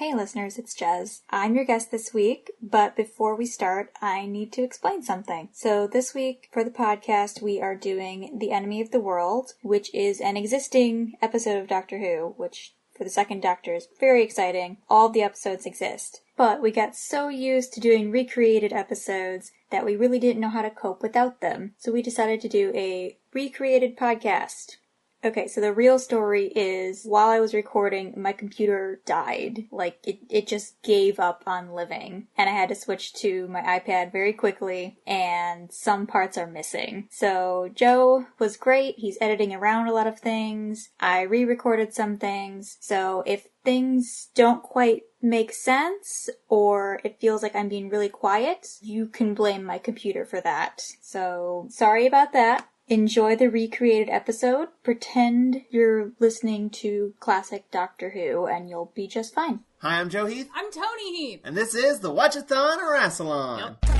Hey listeners, it's Jez. I'm your guest this week, but before we start, I need to explain something. So this week, for the podcast, we are doing The Enemy of the World, which is an existing episode of Doctor Who, which for the second Doctor is very exciting. All of the episodes exist. But we got so used to doing recreated episodes that we really didn't know how to cope without them. So we decided to do a recreated podcast. Okay, so the real story is, while I was recording, my computer died. Like, it just gave up on living. And I had to switch to my iPad very quickly, and some parts are missing. So Joe was great. He's editing around a lot of things. I re-recorded some things. So if things don't quite make sense, or it feels like I'm being really quiet, you can blame my computer for that. So, sorry about that. Enjoy the recreated episode. Pretend you're listening to classic Doctor Who, and you'll be just fine. Hi, I'm Joe Heath. I'm Toni Heath. And this is the Watch-A-Thon of Rassilon. Yep.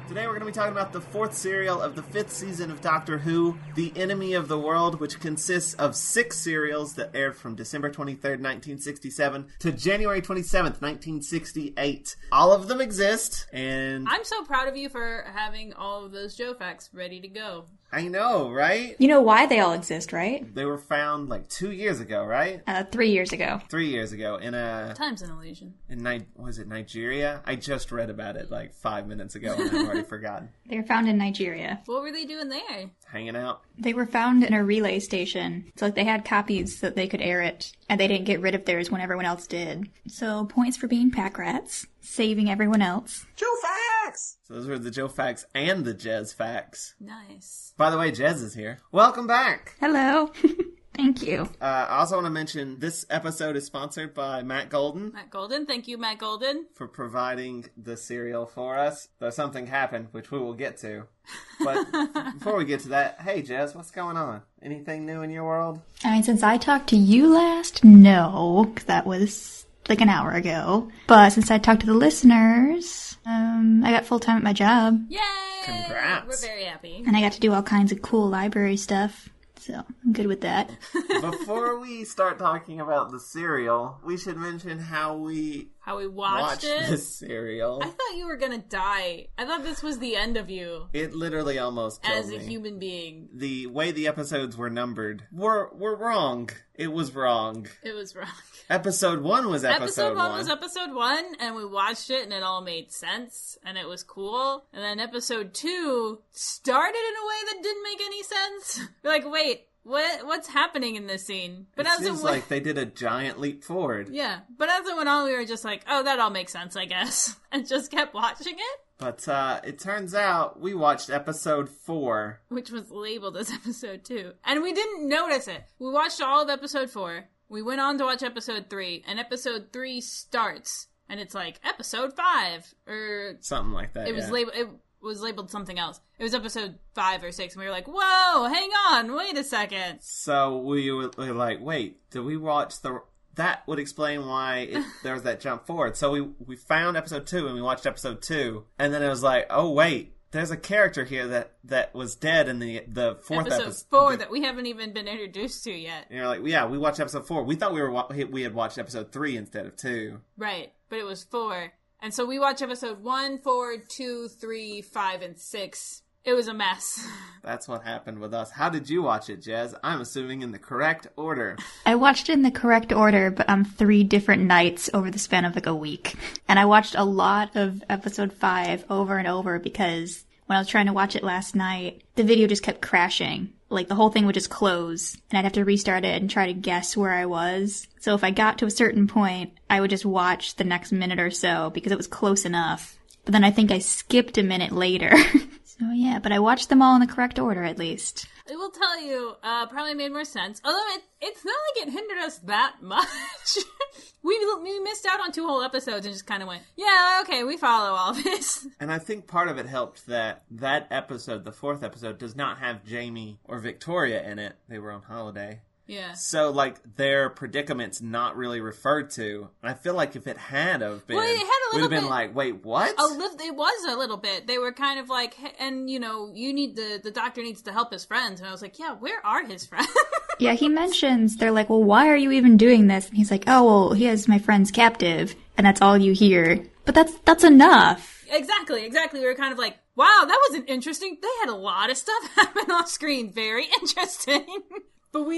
Today we're going to be talking about the fourth serial of the fifth season of Doctor Who, The Enemy of the World, which consists of 6 serials that aired from December 23rd, 1967 to January 27th, 1968. All of them exist, and I'm so proud of you for having all of those Joe facts ready to go. I know, right? You know why they all exist, right? They were found like 2 years ago, right? 3 years ago. 3 years ago in a... Time's an illusion. Was it Nigeria? I just read about it like 5 minutes ago and I've already forgotten. They were found in Nigeria. What were they doing there? Hanging out. They were found in a relay station. So they had copies so that they could air it, and they didn't get rid of theirs when everyone else did. So points for being pack rats, saving everyone else. Joe Facts! So those were the Joe Facts and the Jez Facts. Nice. By the way, Jez is here. Welcome back! Hello. Thank you. I also want to mention this episode is sponsored by Matt Golden. Matt Golden. Thank you, Matt Golden. For providing the cereal for us. Though something happened, which we will get to. But before we get to that, hey Jez, what's going on? Anything new in your world? I mean, since I talked to you last, no, 'cause that was like an hour ago. But since I talked to the listeners, I got full-time at my job. Yay! Congrats. We're very happy. And I got to do all kinds of cool library stuff. So, I'm good with that. Before we start talking about the cereal, we should mention how we watched it. this cereal. I thought you were gonna die. I thought this was the end of you. It literally almost killed as a me. human being. The way the episodes were numbered were wrong. It was wrong. It was wrong. Episode 1 was episode 1. Was episode 1, and we watched it, and it all made sense, and it was cool. And then episode 2 started in a way that didn't make any sense. You're like, wait, what's happening in this scene? But it seems like they did a giant leap forward. Yeah, but as it went on, we were just like, oh, that all makes sense, I guess. And just kept watching it. But it turns out we watched episode 4. Which was labeled as episode 2. And we didn't notice it. We watched all of episode 4. We went on to watch episode 3. And episode 3 starts. And it's like, episode 5. Or something like that, It was labeled something else. It was episode 5 or 6. And we were like, whoa, hang on, wait a second. So we were like, wait, did we watch the... That would explain why there was that jump forward. So we found episode 2 and we watched episode 2. And then it was like, oh, wait, there's a character here that was dead in the fourth episode. Episode 4 that we haven't even been introduced to yet. And you're like, yeah, we watched episode 4. We thought we had watched episode 3 instead of 2. Right, but it was 4. And so we watched episode 1, 4, 2, 3, 5, and 6. It was a mess. That's what happened with us. How did you watch it, Jez? I'm assuming in the correct order. I watched it in the correct order, but on 3 different nights over the span of like a week. And I watched a lot of episode 5 over and over because when I was trying to watch it last night, the video just kept crashing. Like, the whole thing would just close, and I'd have to restart it and try to guess where I was. So if I got to a certain point, I would just watch the next minute or so because it was close enough. But then I think I skipped a minute later. So yeah, but I watched them all in the correct order at least. I will tell you, probably made more sense. Although it's not like it hindered us that much. we missed out on 2 whole episodes and just kind of went, yeah, okay, we follow all this. And I think part of it helped that episode, the 4th episode, does not have Jamie or Victoria in it. They were on holiday. Yeah. So, like, their predicament's not really referred to. And I feel like if it had have been, well, it had a little we'd have been bit, like, wait, what? It was a little bit. They were kind of like, and, you know, you need the doctor needs to help his friends. And I was like, yeah, where are his friends? Yeah, he mentions, they're like, well, why are you even doing this? And he's like, oh, well, he has my friends captive. And that's all you hear. But that's enough. Exactly. We were kind of like, wow, that wasn't interesting. They had a lot of stuff happen off screen. Very interesting. But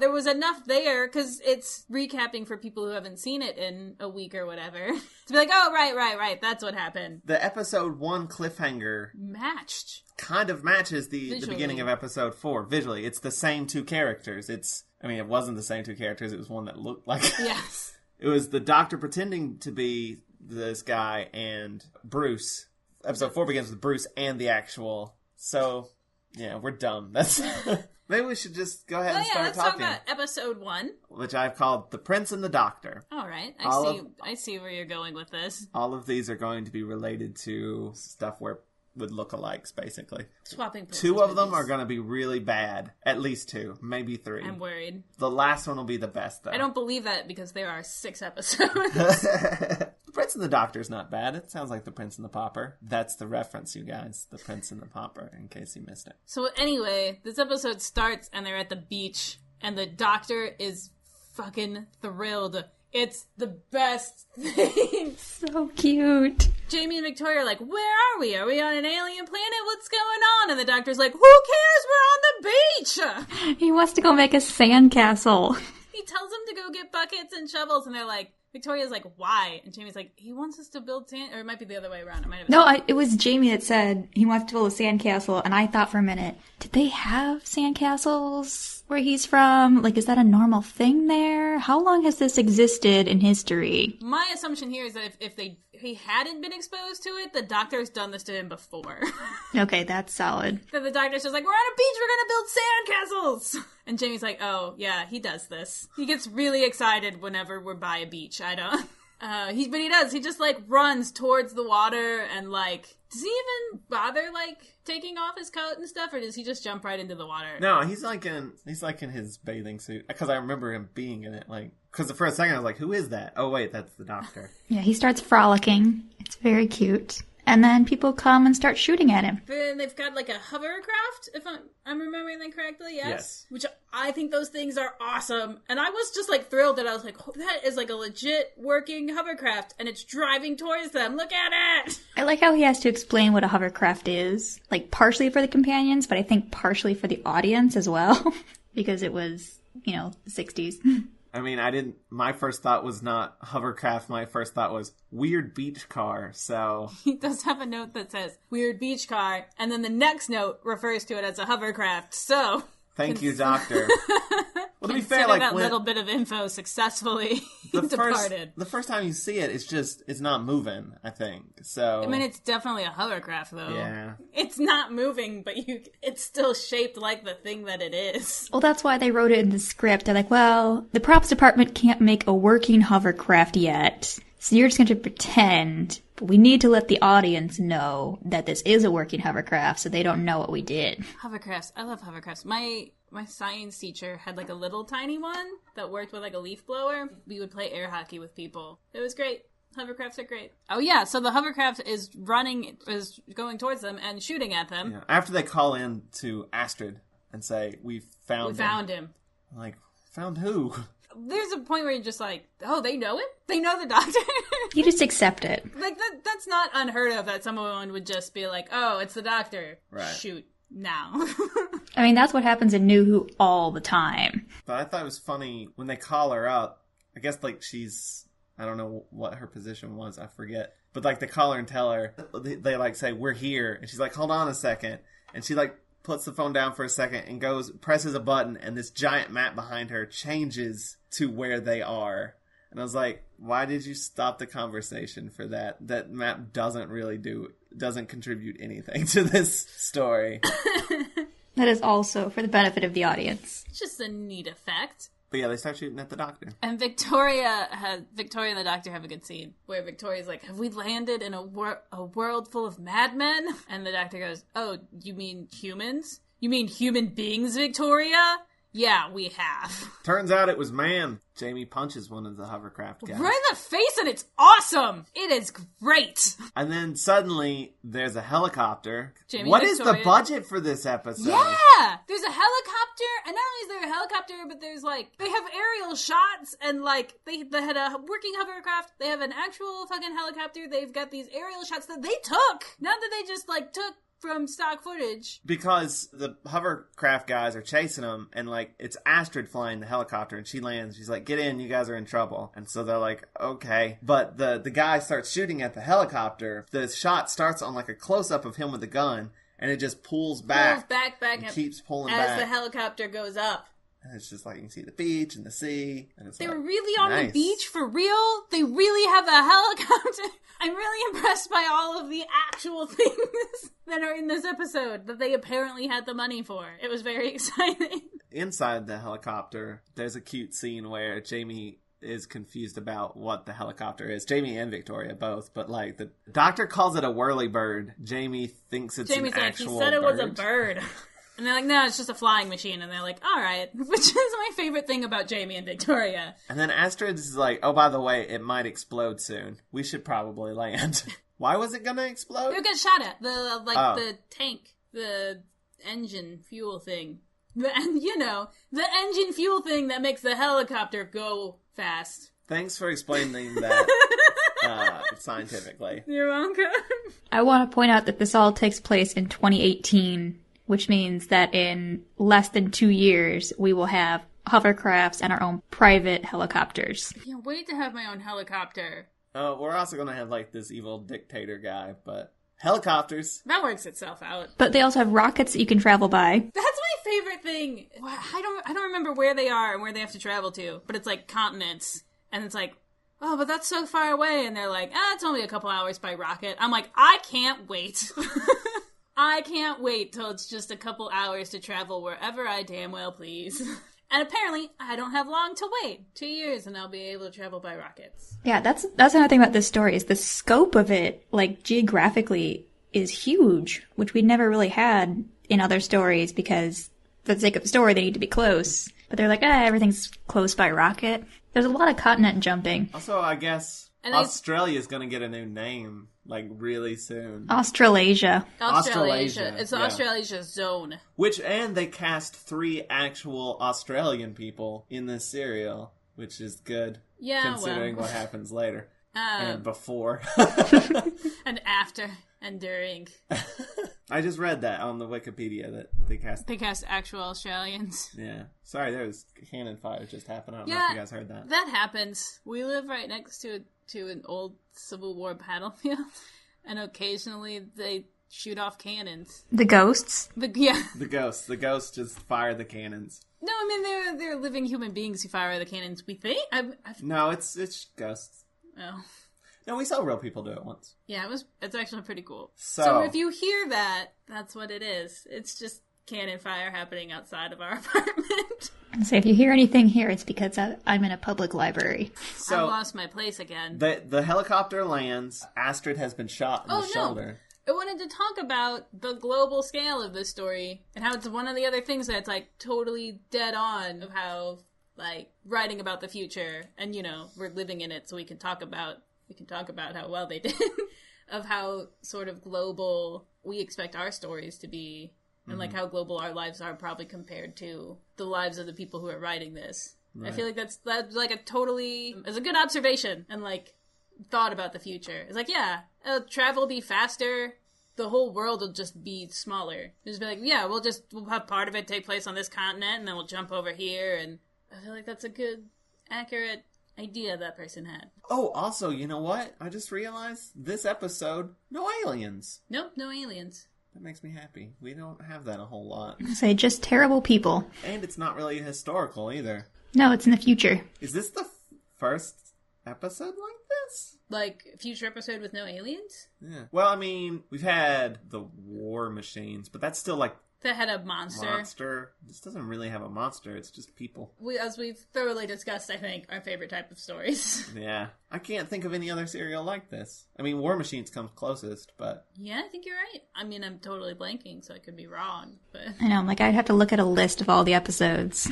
there was enough there, because it's recapping for people who haven't seen it in a week or whatever. To be like, oh, right, that's what happened. The episode 1 cliffhanger kind of matches the beginning of episode 4 visually. It's the same 2 characters. It wasn't the same 2 characters. It was one that looked like... Yes. It was the doctor pretending to be this guy and Bruce. Episode 4 begins with Bruce and the actual... So, yeah, we're dumb. That's... Maybe we should just go ahead and start talking. Let's talk about episode 1. Which I've called The Prince and the Doctor. All right. I see where you're going with this. All of these are going to be related to stuff where with lookalikes, basically. Swapping places. 2 of them are going to be really bad. At least 2. Maybe 3. I'm worried. The last one will be the best, though. I don't believe that because there are 6 episodes. The Prince and the Doctor's not bad. It sounds like The Prince and the Pauper. That's the reference, you guys. The Prince and the Pauper, in case you missed it. So anyway, this episode starts and they're at the beach and the Doctor is fucking thrilled. It's the best thing. So cute. Jamie and Victoria are like, where are we? Are we on an alien planet? What's going on? And the Doctor's like, who cares? We're on the beach. He wants to go make a sandcastle. He tells them to go get buckets and shovels, and they're like, Victoria's like, why? And Jamie's like, he wants us to build sand, or it might be the other way around. It might have been it was Jamie that said he wants to build a sandcastle, and I thought for a minute, did they have sandcastles where he's from? Like, is that a normal thing there? How long has this existed in history? My assumption here is that if he hadn't been exposed to it, the Doctor's done this to him before. Okay, that's solid. So the Doctor's just like, we're on a beach, we're gonna build sandcastles! And Jamie's like, oh, yeah, he does this. He gets really excited whenever we're by a beach. I don't... But he does. He just, like, runs towards the water and, like... Does he even bother, like, taking off his coat and stuff? Or does he just jump right into the water? No, he's like in his bathing suit. Because I remember him being in it, like... Because for a second I was like, who is that? Oh, wait, that's the Doctor. Yeah, he starts frolicking. It's very cute. And then people come and start shooting at him. Then they've got like a hovercraft, if I'm remembering that correctly, yes? Which I think those things are awesome. And I was just like thrilled that I was like, oh, that is like a legit working hovercraft and it's driving towards them. Look at it! I like how he has to explain what a hovercraft is. Like partially for the companions, but I think partially for the audience as well. Because it was, the 60s. I mean, my first thought was not hovercraft. My first thought was weird beach car, so... He does have a note that says, weird beach car, and then the next note refers to it as a hovercraft, so... Thank you, Doctor. Well, to be fair, like that little bit of info successfully departed. The first time you see it, it's not moving, I think, so... I mean, it's definitely a hovercraft, though. Yeah. It's not moving, but it's still shaped like the thing that it is. Well, that's why they wrote it in the script. They're like, well, the props department can't make a working hovercraft yet, so you're just going to pretend... But we need to let the audience know that this is a working hovercraft so they don't know what we did. Hovercrafts. I love hovercrafts. My science teacher had like a little tiny one that worked with like a leaf blower. We would play air hockey with people. It was great. Hovercrafts are great. Oh yeah, so the hovercraft is going towards them and shooting at them. Yeah. After they call in to Astrid and say, we found him. I'm like, found who? There's a point where you're just like, oh, they know him? They know the Doctor? You just accept it. Like, that's not unheard of that someone would just be like, oh, it's the Doctor. Right. Shoot, now. I mean, that's what happens in New Who all the time. But I thought it was funny when they call her up. I guess, like, I don't know what her position was. I forget. But, like, they call her and tell her, they like, say, we're here. And she's like, hold on a second. And she, like, puts the phone down for a second and presses a button, and this giant map behind her changes to where they are. And I was like, why did you stop the conversation for that? That map doesn't contribute anything to this story. That is also for the benefit of the audience. It's just a neat effect. But yeah, they start shooting at the Doctor. And Victoria and the Doctor have a good scene where Victoria's like, have we landed in a world full of madmen? And the Doctor goes, oh, you mean humans? You mean human beings, Victoria? Yeah, we have. Turns out it was man. Jamie punches one of the hovercraft guys. Right in the face, and it's awesome! It is great! And then suddenly, there's a helicopter. Jamie What Victoria. is the budget for this episode? Yeah! There's a helicopter, and not only is there a helicopter, but there's they have aerial shots, and they had a working hovercraft, they have an actual fucking helicopter, they've got these aerial shots that they took! Not that they just, took from stock footage. Because the hovercraft guys are chasing them, and it's Astrid flying the helicopter, and she lands. She's like, get in, you guys are in trouble. And so they're like, okay. But the guy starts shooting at the helicopter. The shot starts on a close-up of him with a gun, and it just pulls back. Back, and keeps pulling as back. the helicopter goes up. And it's just you can see the beach and the sea. And it's they were really on nice. The beach for real? They really have a helicopter? I'm really impressed by all of the actual things that are in this episode that they apparently had the money for. It was very exciting. Inside the helicopter, there's a cute scene where Jamie is confused about what the helicopter is. Jamie and Victoria both, but the Doctor calls it a whirlybird. Jamie thinks it's Jamie's an actual bird. He said it was a bird. And they're like, no, it's just a flying machine. And they're like, all right. Which is my favorite thing about Jamie and Victoria. And then Astrid is like, oh, by the way, it might explode soon. We should probably land. Why was it gonna explode? They were getting shot at. The tank. The engine fuel thing. The engine fuel thing that makes the helicopter go fast. Thanks for explaining that scientifically. You're welcome. I want to point out that this all takes place in 2018, which means that in less than 2 years, we will have hovercrafts and our own private helicopters. I can't wait to have my own helicopter. Oh, we're also going to have this evil dictator guy, but helicopters. That works itself out. But they also have rockets that you can travel by. That's my favorite thing. I don't remember where they are and where they have to travel to, but it's continents. And it's oh, but that's so far away. And they're like, it's only a couple hours by rocket. I'm like, I can't wait. I can't wait till it's just a couple hours to travel wherever I damn well please. And apparently, I don't have long to wait. 2 years and I'll be able to travel by rockets. Yeah, that's another thing about this story, is the scope of it, geographically, is huge, which we never really had in other stories, because for the sake of the story, they need to be close. But they're like, everything's close by rocket. There's a lot of continent jumping. Also, I guess Australia's going to get a new name, really soon. Australasia. It's the Australasia zone. And they cast 3 actual Australian people in this serial, which is good. Yeah, considering what happens later. And before. And after. And during. I just read that on the Wikipedia that they cast. They cast actual Australians. Yeah. Sorry, there was cannon fire just happened. I don't know if you guys heard that. That happens. We live right next to an old Civil War battlefield, and occasionally they shoot off cannons. The ghosts? The ghosts. The ghosts just fire the cannons. No, I mean they're living human beings who fire the cannons. We think. No, it's ghosts. Oh. No, we saw real people do it once. Yeah, it's actually pretty cool. So if you hear that, that's what it is. It's just cannon fire happening outside of our apartment. So if you hear anything here, it's because I'm in a public library. So I lost my place again. The helicopter lands. Astrid has been shot in the shoulder. I wanted to talk about the global scale of this story and how it's one of the other things that's totally dead on of how writing about the future, and we're living in it, so we can talk about how well they did, of how sort of global we expect our stories to be, and how global our lives are probably compared to the lives of the people who are writing this. Right. I feel like that's it's a good observation and thought about the future. It's travel will be faster. The whole world will just be smaller. Just be we'll have part of it take place on this continent, and then we'll jump over here. And I feel like that's a good, accurate idea that person had. Oh, also, you know what? I just realized this episode, no aliens. Nope, no aliens. That makes me happy. We don't have that a whole lot. Say just terrible people. And it's not really historical either. No, it's in the future. Is this the first episode like this. Like, future episode with no aliens? Yeah. Well, I mean, we've had the war machines, but that's still like... That had a monster. This doesn't really have a monster. It's just people. As we've thoroughly discussed, I think, our favorite type of stories. Yeah. I can't think of any other serial like this. I mean, War Machines comes closest, but... Yeah, I think you're right. I mean, I'm totally blanking, so I could be wrong, but... I know, I'd have to look at a list of all the episodes.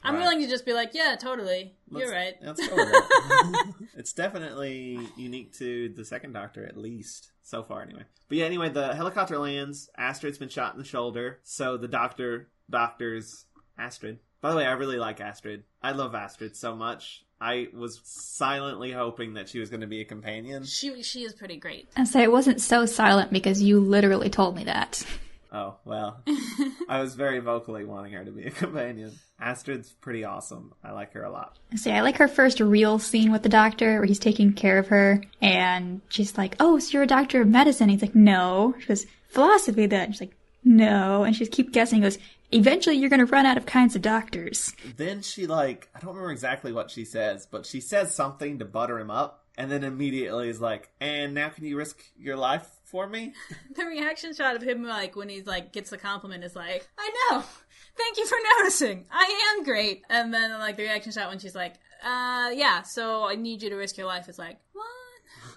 I'm willing to just be like, yeah, totally. You're right. Let's go with it. It's definitely unique to the second Doctor, at least. So far, anyway. But yeah, anyway, the helicopter lands. Astrid's been shot in the shoulder. So the doctors Astrid. By the way, I really like Astrid. I love Astrid so much. I was silently hoping that she was going to be a companion. She is pretty great. I say it wasn't so silent because you literally told me that. Oh, well. I was very vocally wanting her to be a companion. Astrid's pretty awesome. I like her a lot. I like her first real scene with the doctor where he's taking care of her and she's like, oh, so you're a doctor of medicine? He's like, no. She goes, philosophy then. She's like, no. And she just keeps guessing. He goes, eventually you're going to run out of kinds of doctors. Then she I don't remember exactly what she says, but she says something to butter him up. And then immediately is like, and now can you risk your life for me? The reaction shot of him, when he's gets the compliment is like, I know. Thank you for noticing. I am great. And then, the reaction shot when she's like, yeah, so I need you to risk your life. It's like, what?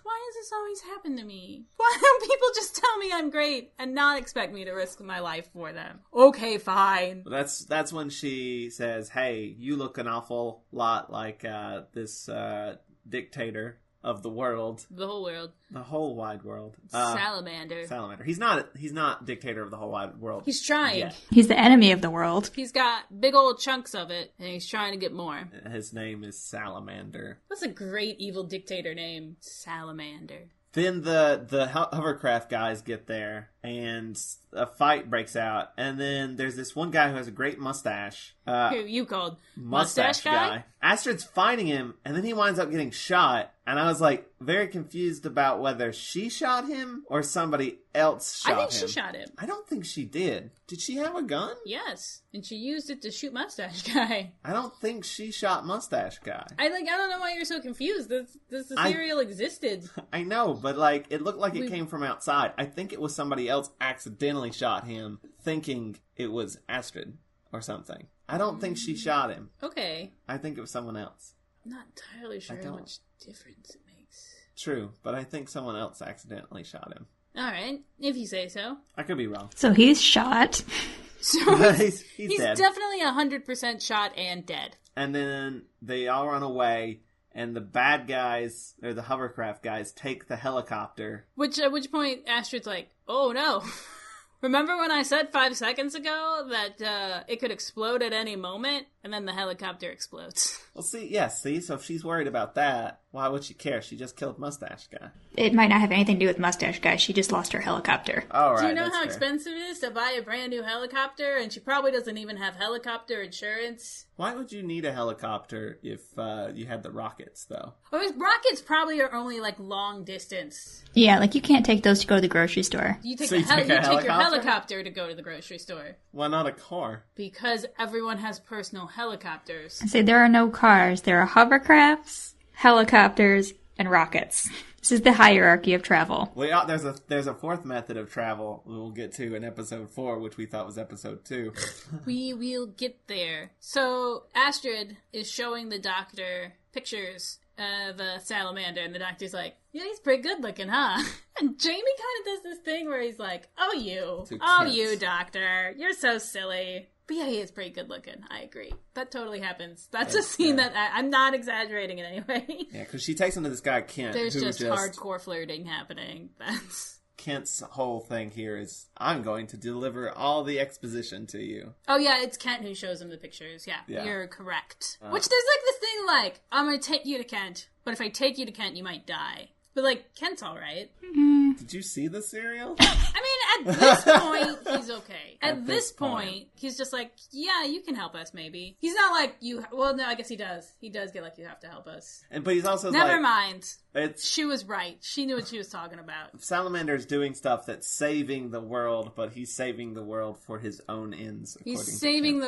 Why does this always happen to me? Why don't people just tell me I'm great and not expect me to risk my life for them? Okay, fine. That's when she says, hey, you look an awful lot like this dictator of the world. The whole world. The whole wide world. Salamander. He's not dictator of the whole wide world. He's trying. Yet. He's the enemy of the world. He's got big old chunks of it, and he's trying to get more. His name is Salamander. That's a great evil dictator name. Salamander. Then the hovercraft guys get there, and a fight breaks out. And then there's this one guy who has a great mustache. Who you called Mustache Guy? Astrid's fighting him, and then he winds up getting shot. And I was very confused about whether she shot him or somebody else shot him. I think she shot him. I don't think she did. Did she have a gun? Yes, and she used it to shoot Mustache Guy. I don't think she shot Mustache Guy. I don't know why you're so confused. The serial existed. I know, but it looked like it came from outside. I think it was somebody else accidentally shot him, thinking it was Astrid or something. I don't think she shot him. Okay. I think it was someone else. I'm not entirely sure how much difference it makes. True, but I think someone else accidentally shot him. Alright, if you say so. I could be wrong. So he's shot. So he's dead. Definitely 100% shot and dead. And then they all run away, and the bad guys, or the hovercraft guys, take the helicopter. At which point Astrid's like, oh no. Remember when I said 5 seconds ago that it could explode at any moment? And then the helicopter explodes. Well, so if she's worried about that, why would she care? She just killed Mustache Guy. It might not have anything to do with Mustache Guy. She just lost her helicopter. Oh, right. Do you know how expensive it is to buy a brand new helicopter? And she probably doesn't even have helicopter insurance. Why would you need a helicopter if you had the rockets, though? Well, rockets probably are only long distance. Yeah, you can't take those to go to the grocery store. You take your helicopter to go to the grocery store. Why not a car? Because everyone has personal helicopters. I say there are no cars. There are hovercrafts, helicopters, and rockets. This is the hierarchy of travel. Well, there's a fourth method of travel we'll get to in episode 4, which we thought was episode 2. We will get there. So Astrid is showing the doctor pictures of a salamander, and the doctor's like, yeah, he's pretty good looking, huh? And Jamie kind of does this thing where he's like, you, doctor, you're so silly. But yeah, he is pretty good looking. I agree. That totally happens. That's a scene that I'm not exaggerating in any way. Yeah, because she takes him to this guy, Kent. There's just hardcore flirting happening. Kent's whole thing here is, I'm going to deliver all the exposition to you. Oh yeah, it's Kent who shows him the pictures. Yeah. You're correct. Which there's this thing I'm going to take you to Kent, but if I take you to Kent, you might die. But Kent's alright. Mm-hmm. Did you see the serial? I mean, at this point, he's okay. At this point, he's just like, yeah, you can help us, maybe. He's not like, well, no, I guess he does. He does get you have to help us. But he's also Never mind. She She was right. She knew what she was talking about. Salamander's doing stuff that's saving the world, but he's saving the world for his own ends. He's saving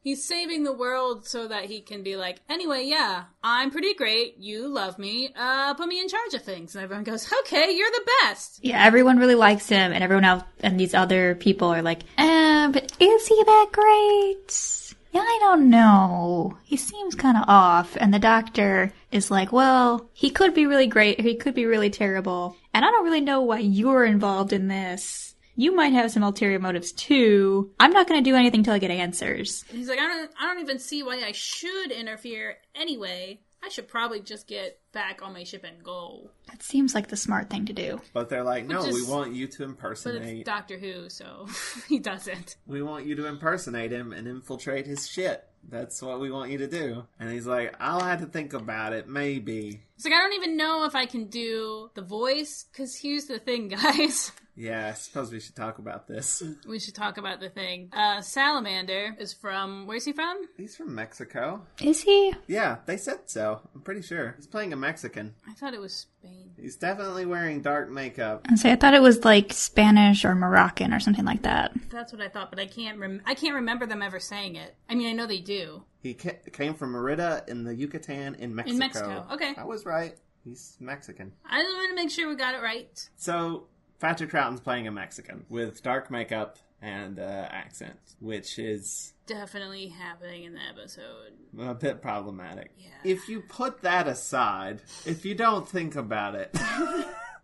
He's saving the world so that he can be like, anyway, yeah, I'm pretty great. You love me. Put me in charge of things. And everyone goes, okay, you're the best. Yeah, everyone really likes him, and everyone else and these other people are like, but is he that great? Yeah, I don't know. He seems kind of off. And the doctor is like, well, he could be really great, or he could be really terrible. And I don't really know why you're involved in this. You might have some ulterior motives too. I'm not going to do anything till I get answers. He's like, I don't even see why I should interfere anyway. I should probably just get back on my ship and go. That seems like the smart thing to do. But they're like, no, we want you to But impersonate. it's Doctor Who, so he doesn't. We want you to impersonate him and infiltrate his shit. That's what we want you to do. And he's like, I'll have to think about it, maybe. He's like, I don't even know if I can do the voice, because here's the thing, guys. Yeah, I suppose we should talk about this. We should talk about the thing. Salamander is from... Where's he from? He's from Mexico. Is he? Yeah, they said so. I'm pretty sure. He's playing a Mexican. I thought it was Spain. He's definitely wearing dark makeup. And so I thought it was like Spanish or Moroccan or something like that. That's what I thought, but I can't remember them ever saying it. I mean, I know they do. He came from Merida in the Yucatan in Mexico. In Mexico, okay. I was right. He's Mexican. I just want to make sure we got it right. So, Patrick Troughton's playing a Mexican with dark makeup and accent, which is Definitely happening in the episode. a bit problematic. Yeah. If you put that aside, if you don't think about it,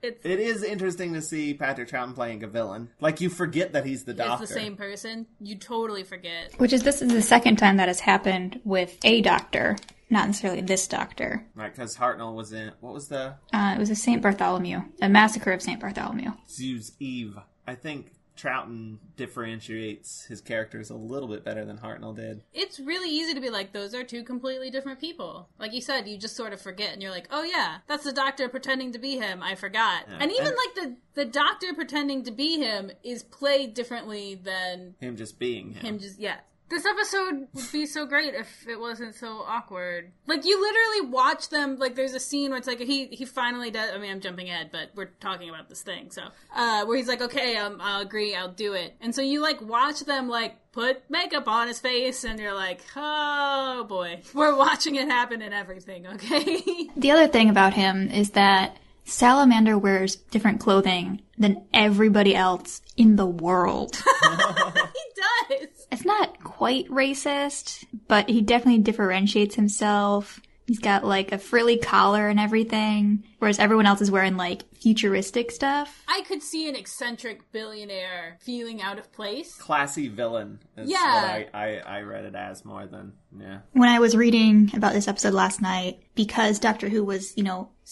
it is interesting to see Patrick Troughton playing a villain. Like, you forget that he's the doctor. It's the same person. You totally forget. This is the second time that has happened with a doctor, not necessarily this doctor. Right, because Hartnell was in... What was the... It was a St. Bartholomew. A Massacre of St. Bartholomew. Zeus Eve. I think Troughton differentiates his characters a little bit better than Hartnell did. It's really easy to be like, those are two completely different people. Like you said, you just sort of forget, and you're like, oh yeah, that's the doctor pretending to be him. I forgot. Yeah. And even like the doctor pretending to be him is played differently than... him just being him. Yeah. This episode would be so great if it wasn't so awkward. Like, you literally watch them, like, there's a scene where it's like, he finally does, I mean, I'm jumping ahead, but we're talking about this thing, so, where he's like, okay, I'll agree, I'll do it. And so you, like, watch them, like, put makeup on his face, and you're like, oh boy, we're watching it happen and everything, okay? The other thing about him is that Salamander wears different clothing than everybody else in the world. He does! It's not quite racist, but he definitely differentiates himself. He's got, like, a frilly collar and everything, whereas everyone else is wearing, like, futuristic stuff. I could see an eccentric billionaire feeling out of place. Classy villain is what I read it as more than, yeah. When I was reading about this episode last night, because Doctor Who was,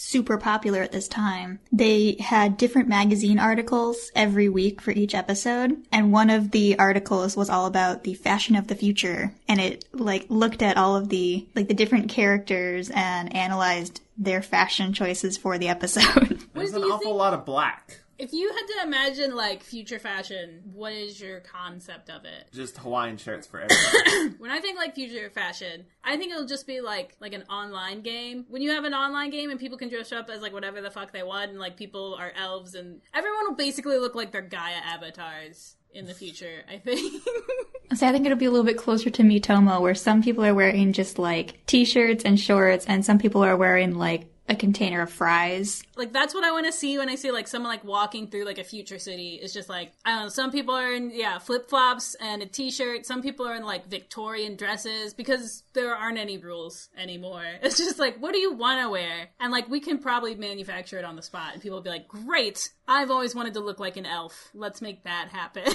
super popular at this time, they had different magazine articles every week for each episode, and one of the articles was all about the fashion of the future, and it, like, looked at all of the, like, the different characters and analyzed their fashion choices for the episode. There's an awful lot of black. If you had to imagine, like, future fashion, what is your concept of it? Just Hawaiian shirts for everybody. When I think, like, future fashion, I think it'll just be, like an online game. When you have an online game and people can dress up as, like, whatever the fuck they want, and, like, people are elves, and everyone will basically look like their Gaia avatars in the future, I think. So I think it'll be a little bit closer to Mitomo, where some people are wearing just, like, t-shirts and shorts, and some people are wearing, like, a container of fries. Like, that's what I want to see when I see, like, someone, like, walking through, like, a future city. It's just, like, I don't know, some people are in, flip-flops and a t-shirt. Some people are in, like, Victorian dresses, because there aren't any rules anymore. It's just, like, what do you want to wear? And, like, we can probably manufacture it on the spot, and people will be like, great! I've always wanted to look like an elf. Let's make that happen.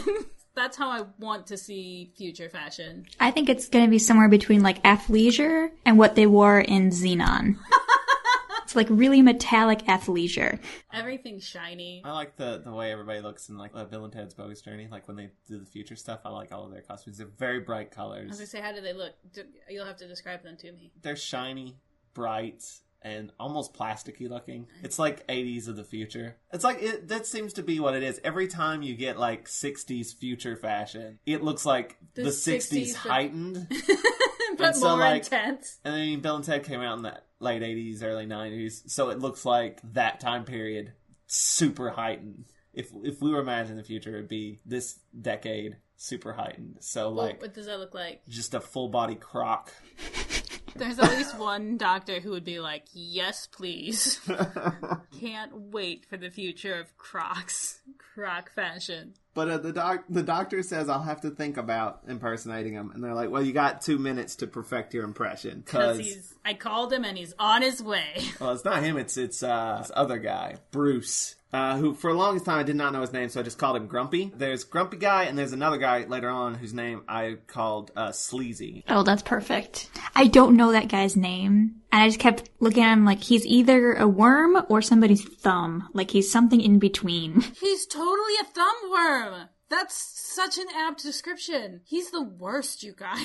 That's how I want to see future fashion. I think it's going to be somewhere between, like, athleisure and what they wore in Xenon. It's like really metallic athleisure. Everything's shiny. I like the way everybody looks in, like, Bill and Ted's Bogus Journey. Like, when they do the future stuff, I like all of their costumes. They're very bright colors. I was going to say, how do they look? You'll have to describe them to me. They're shiny, bright, and almost plasticky looking. It's like 80s of the future. It's like, that seems to be what it is. Every time you get, like, 60s future fashion, it looks like the 60s heightened. But so, more, like, intense. And then Bill and Ted came out in the late 80s, early 90s, so it looks like that time period super heightened. If we were imagining the future, it'd be this decade super heightened. So, like... What does that look like? Just a full-body croc. There's at least one doctor who would be like, yes, please. Can't wait for the future of Crocs. Croc fashion. But the doctor says I'll have to think about impersonating him. And they're like, well, you got 2 minutes to perfect your impression. Because I called him and he's on his way. Well, it's not him. It's this other guy, Bruce. Who, for the longest time, I did not know his name, so I just called him Grumpy. There's Grumpy Guy, and there's another guy later on whose name I called Sleazy. Oh, that's perfect. I don't know that guy's name, and I just kept looking at him like he's either a worm or somebody's thumb. Like he's something in between. He's totally a thumbworm! That's such an apt description. He's the worst, you guys.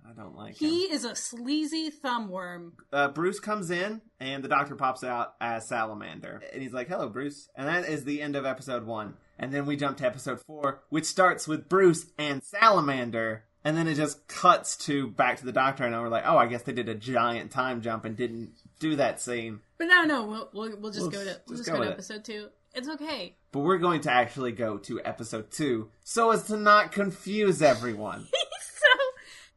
I don't like him. He is a sleazy thumbworm. Bruce comes in, and the doctor pops out as Salamander. And he's like, hello, Bruce. And that is the end of episode 1. And then we jump to episode 4, which starts with Bruce and Salamander. And then it just cuts to back to the doctor, and we're like, oh, I guess they did a giant time jump and didn't do that scene. But no, we'll just go to episode 2. It's okay. But we're going to actually go to episode 2 so as to not confuse everyone.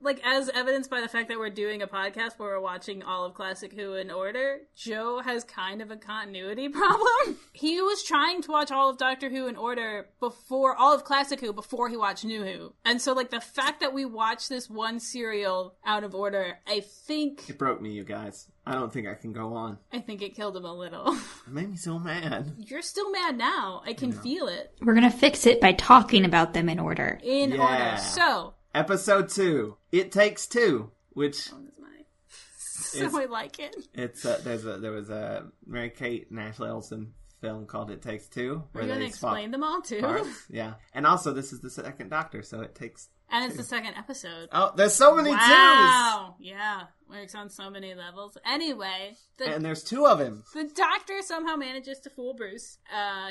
Like, as evidenced by the fact that we're doing a podcast where we're watching all of Classic Who in order, Joe has kind of a continuity problem. He was trying to watch all of Doctor Who in order all of Classic Who before he watched New Who. And so, like, the fact that we watched this one serial out of order, I think... It broke me, you guys. I don't think I can go on. I think it killed him a little. It made me so mad. You're still mad now. I can feel it. We're gonna fix it by talking about them in order. In order. So... Episode 2, It Takes Two, which... Oh, that's mine. So I like it. It's there was a Mary-Kate and Ashley Olsen film called It Takes Two. We're going to explain them all, too. Parts. Yeah. And also, this is the second Doctor, so it takes... And it's the second episode. Oh, there's so many twos! Wow! Yeah. Works on so many levels. Anyway. And there's 2 of him. The doctor somehow manages to fool Bruce.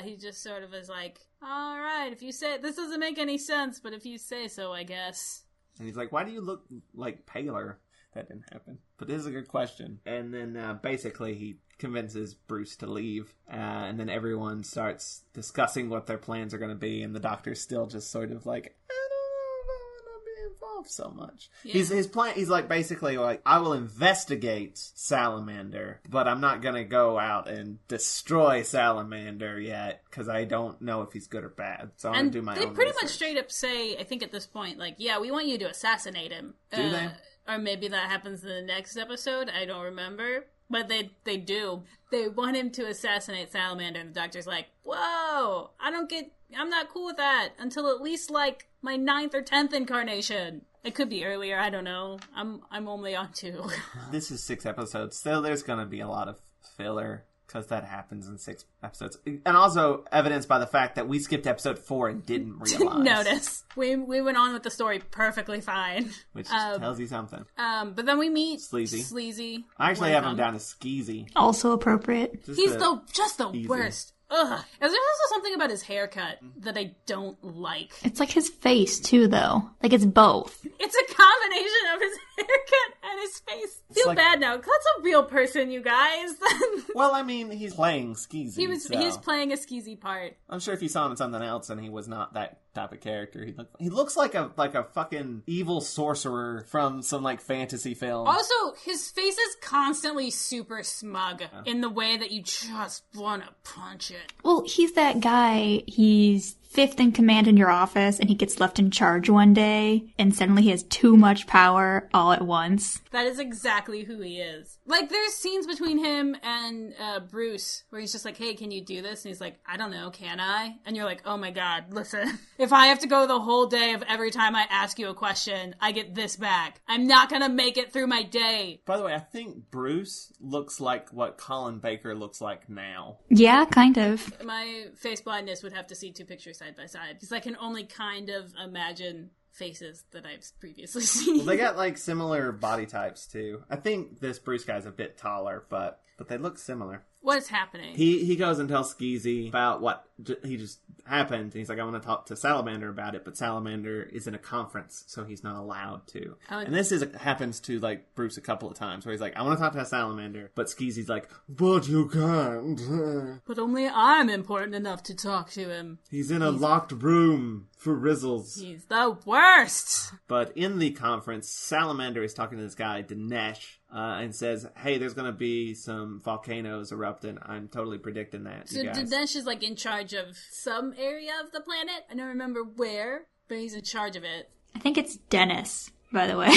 He just sort of is like, alright, if you say... This doesn't make any sense, but if you say so, I guess. And he's like, why do you look, like, paler? That didn't happen. But this is a good question. And then, basically, he convinces Bruce to leave. And then everyone starts discussing what their plans are going to be. And the doctor's still just sort of like... so much. Yeah. His plan, he's like basically like, I will investigate Salamander, but I'm not gonna go out and destroy Salamander yet because I don't know if he's good or bad. So I'm gonna do my own. They pretty much straight up say, I think at this point, like, yeah, we want you to assassinate him. Do they? Or maybe that happens in the next episode. I don't remember. But they do. They want him to assassinate Salamander, and the doctor's like, whoa, I'm not cool with that until at least, like, my 9th or 10th incarnation. It could be earlier, I don't know. I'm only on 2. This is 6 episodes, so there's gonna be a lot of filler, because that happens in 6 episodes. And also evidenced by the fact that we skipped episode 4 and didn't realize. Didn't notice. We went on with the story perfectly fine. Which tells you something. But then we meet Sleazy. I actually have him down as Skeezy. Also appropriate. He's just the worst. Ugh. There's also something about his haircut that I don't like. It's like his face, too, though. Like, it's both. It's a combination of his haircut and his face. I feel bad now. That's a real person, you guys. Well, I mean, he's playing Skeezy. He was playing a Skeezy part. I'm sure if you saw him in something else and he was not that type of character, he looks like a fucking evil sorcerer from some, like, fantasy film. Also, his face is constantly super smug in the way that you just want to punch it. Well, he's that guy. He's 5th in command in your office, and he gets left in charge one day, and suddenly he has too much power all at once. That is exactly who he is. Like, there's scenes between him and Bruce where he's just like, hey, can you do this? And he's like, I don't know, can I? And you're like, oh my god, listen, if I have to go the whole day of every time I ask you a question, I get this back. I'm not gonna make it through my day. By the way, I think Bruce looks like what Colin Baker looks like now. Yeah, kind of. My face blindness would have to see 2 pictures side by side, because I can only kind of imagine faces that I've previously seen. Well, they got, like, similar body types, too. I think this Bruce guy's a bit taller, but they look similar. What's happening? He goes and tells Skeezy about what he just happened. And he's like, I want to talk to Salamander about it, but Salamander is in a conference, so he's not allowed to. And this happens to, like, Bruce a couple of times, where he's like, I want to talk to Salamander, but Skeezy's like, but you can't. But only I'm important enough to talk to him. He's in a locked room for Rizzles. He's the worst! But in the conference, Salamander is talking to this guy, Dinesh, and says, hey, there's going to be some volcanoes erupting. I'm totally predicting that. So Dinesh is, like, in charge of some area of the planet. I don't remember where, but he's in charge of it. I think it's Dennis, by the way.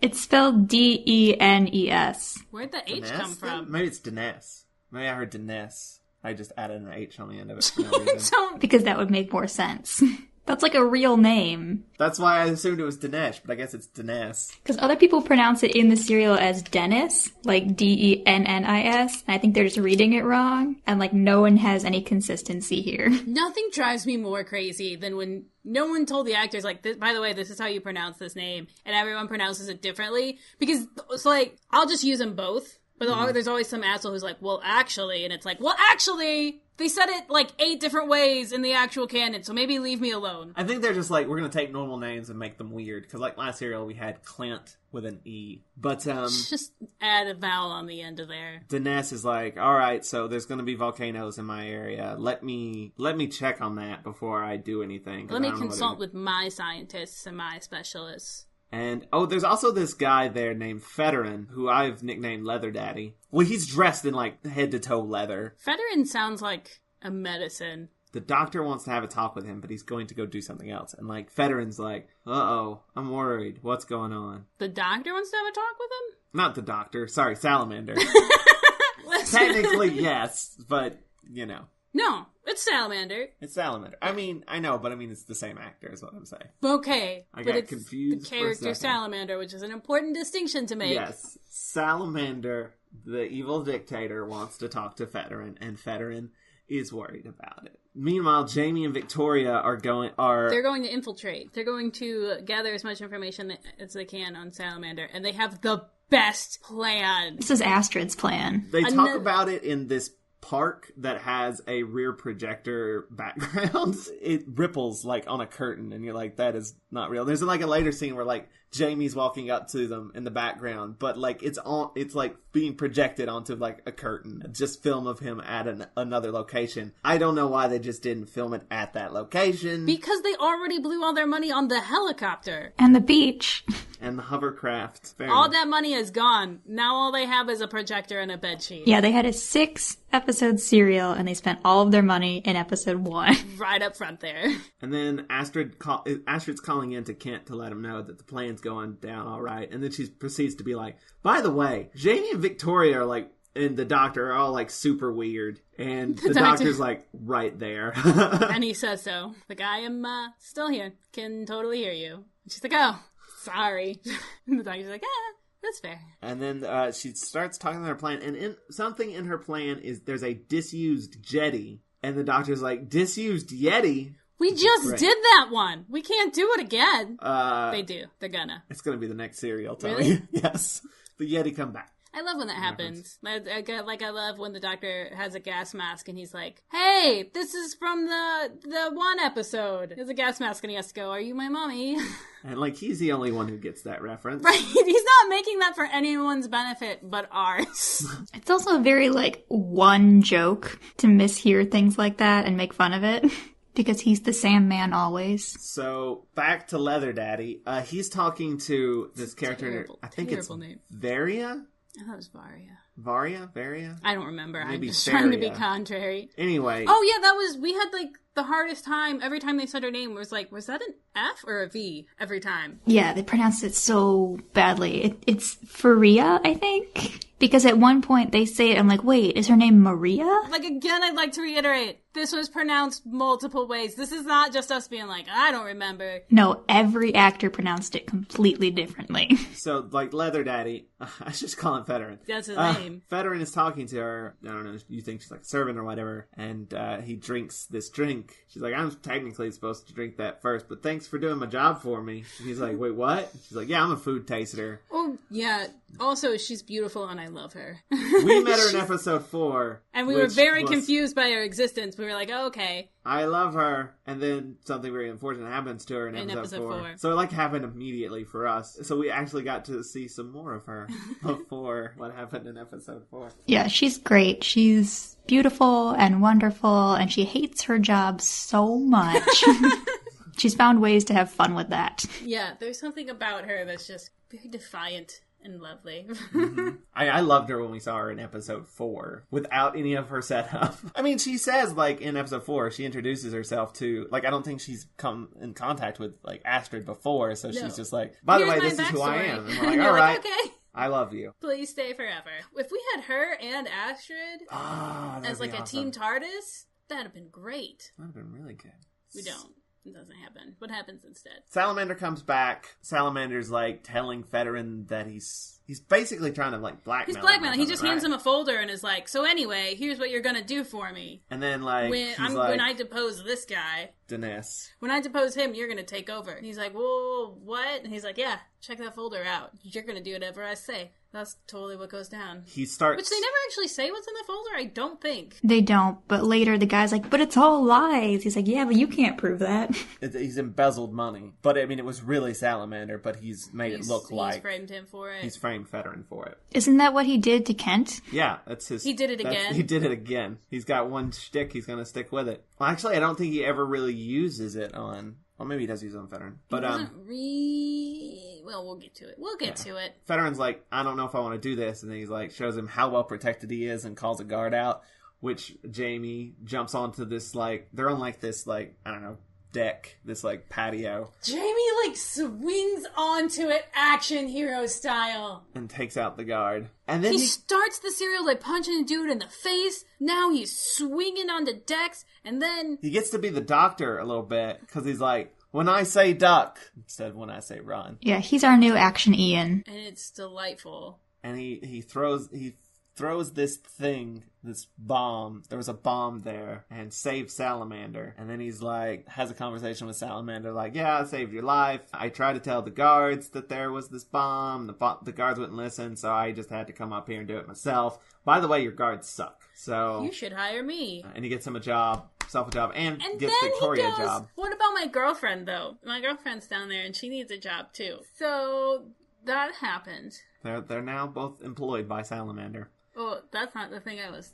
It's spelled Denes. Where'd the H come from? Maybe it's Dinesh. Maybe I heard Dinesh. I just added an H on the end of it for no reason. Because that would make more sense. That's like a real name. That's why I assumed it was Dinesh, but I guess it's Dinesh. Because other people pronounce it in the serial as Dennis, like Dennis, and I think they're just reading it wrong, and like no one has any consistency here. Nothing drives me more crazy than when no one told the actors, like, by the way, this is how you pronounce this name, and everyone pronounces it differently, because it's like, I'll just use them both. But there's always some asshole who's like, well, actually, and it's like, well, actually, they said it like 8 different ways in the actual canon, so maybe leave me alone. I think they're just like, we're going to take normal names and make them weird, because like last serial we had Clint with an E. But, just add a vowel on the end of there. Dinesh is like, alright, so there's going to be volcanoes in my area. Let me check on that before I do anything. Let me consult with my scientists and my specialists. And, there's also this guy there named Federin, who I've nicknamed Leather Daddy. Well, he's dressed in, like, head-to-toe leather. Federin sounds like a medicine. The doctor wants to have a talk with him, but he's going to go do something else. And, like, Federin's like, uh-oh, I'm worried. What's going on? The doctor wants to have a talk with him? Not the doctor. Sorry, Salamander. Technically, yes, but, you know. No, it's Salamander. It's Salamander. I mean, I know, but I mean, it's the same actor is what I'm saying. Okay. I got confused. The character Salamander, which is an important distinction to make. Yes. Salamander, the evil dictator, wants to talk to Federin, and Federin is worried about it. Meanwhile, Jamie and Victoria They're going to infiltrate. They're going to gather as much information as they can on Salamander, and they have the best plan. This is Astrid's plan. They talk about it in this park that has a rear projector background. It ripples like on a curtain, and you're like, that is not real. There's like a later scene where like Jamie's walking up to them in the background, but like it's like being projected onto like a curtain. Just film of him at another location. I don't know why they just didn't film it at that location. Because they already blew all their money on the helicopter. And the beach. And the hovercraft. All that money is gone. Now all they have is a projector and a bedsheet. Yeah, they had a 6-episode serial, and they spent all of their money in episode 1. Right up front there. And then Astrid's calling in to Kent to let him know that the plan's going down all right. And then she proceeds to be like, by the way, Jamie and Victoria are like, and the doctor are all like super weird. And the doctor's like right there. And he says so. Like, I am still here. Can totally hear you. And she's like, oh, sorry. And the doctor's like, that's fair. And then she starts talking about her plan. And something in her plan is there's a disused jetty. And the doctor's like, disused Yeti? We just did that one. We can't do it again. They do. They're gonna. It's gonna be the next serial, Toni. Really? Yes. The Yeti come back. I love when that happens. I love when the doctor has a gas mask and he's like, hey, this is from the one episode. There's a gas mask and he has to go, are you my mommy? And like, he's the only one who gets that reference. Right. He's not making that for anyone's benefit but ours. It's also a very like one joke to mishear things like that and make fun of it. Because he's the Sandman always. So, back to Leather Daddy. He's talking to this character, I think it's name. Varia? I thought it was Varia. Varia? I don't remember. Maybe I'm just Varia. trying to be contrary. Anyway. Oh yeah, we had like the hardest time every time they said her name. It was like, was that an F or a V every time? Yeah, they pronounced it so badly. It's Faria, I think. Because at one point they say it, I'm like, wait, is her name Maria? Like, again, I'd like to reiterate, This was pronounced multiple ways. This is not just us being like, I don't remember. No, every actor pronounced it completely differently. So, like, Leather Daddy, I should just call him Federin. That's his name. Federin is talking to her. I don't know, you think she's like a servant or whatever, and he drinks this drink. She's like, I'm technically supposed to drink that first, but thanks for doing my job for me. And he's like, wait, what? She's like, yeah, I'm a food taster. Oh, yeah. Also, she's beautiful and I love her. We met her in episode 4. And we were very confused by her existence. We were like, oh, okay. I love her. And then something very unfortunate happens to her in episode 4. So it like happened immediately for us. So we actually got to see some more of her before what happened in episode 4. Yeah, she's great. She's beautiful and wonderful, and she hates her job so much. She's found ways to have fun with that. Yeah, there's something about her that's just very defiant and lovely. Mm-hmm. I loved her when we saw her in episode 4 without any of her setup. I mean, she says, like, in episode 4, she introduces herself to, like, I don't think she's come in contact with, like, Astrid before, so she's just like, by the way, this is who I am. And we're like, all right, okay. I love you. Please stay forever. If we had her and Astrid as, like, awesome. a Team TARDIS, that'd have been great. That would have been really good. We don't. It doesn't happen. What happens instead? Salamander comes back. Salamander's like telling Federin that he's basically trying to like blackmail him. He's blackmailing. He just hands him a folder and is like, so anyway, here's what you're gonna do for me. And then like when I depose this guy, Dinesh. When I depose him, you're gonna take over. And he's like, whoa, what? And he's like, yeah, check that folder out. You're gonna do whatever I say. That's totally what goes down. He starts... Which they never actually say what's in the folder, I don't think. They don't, but later the guy's like, but it's all lies. He's like, yeah, but you can't prove that. He's embezzled money. But, I mean, it was really Salamander, but he's made it look like... He's framed him for it. He's framed Federin for it. Isn't that what he did to Kent? Yeah, that's his... He did it again. He did it again. He's got one shtick, he's gonna stick with it. Well, actually, I don't think he ever really uses it on... Well, maybe he does use it on Federin. But, Well, we'll get to it. We'll get to it. Federin's like, I don't know if I want to do this. And then he's like, shows him how well protected he is and calls a guard out, which Jamie jumps onto this, like, they're on, like, this, like, I don't know, deck, this, like, patio. Jamie, like, swings onto it action hero style. And takes out the guard. And then he starts the serial by punching a dude in the face. Now he's swinging onto decks. And then... he gets to be the doctor a little bit, because he's like, when I say duck, instead of when I say run. Yeah, he's our new Action Ian. And it's delightful. And he throws this thing, this bomb. There was a bomb there, and saves Salamander. And then he's like, has a conversation with Salamander, like, yeah, I saved your life. I tried to tell the guards that there was this bomb. The guards wouldn't listen, so I just had to come up here and do it myself. By the way, your guards suck. So you should hire me. And he gets him a job, and gets then Victoria he does, a job. What about my girlfriend, though? My girlfriend's down there, and she needs a job, too. So that happened. They're now both employed by Salamander. Oh, that's not the thing I was...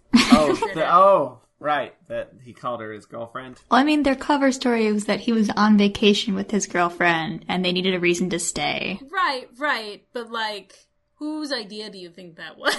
Right. That he called her his girlfriend. Well, I mean, their cover story was that he was on vacation with his girlfriend, and they needed a reason to stay. Right. But, like, whose idea do you think that was?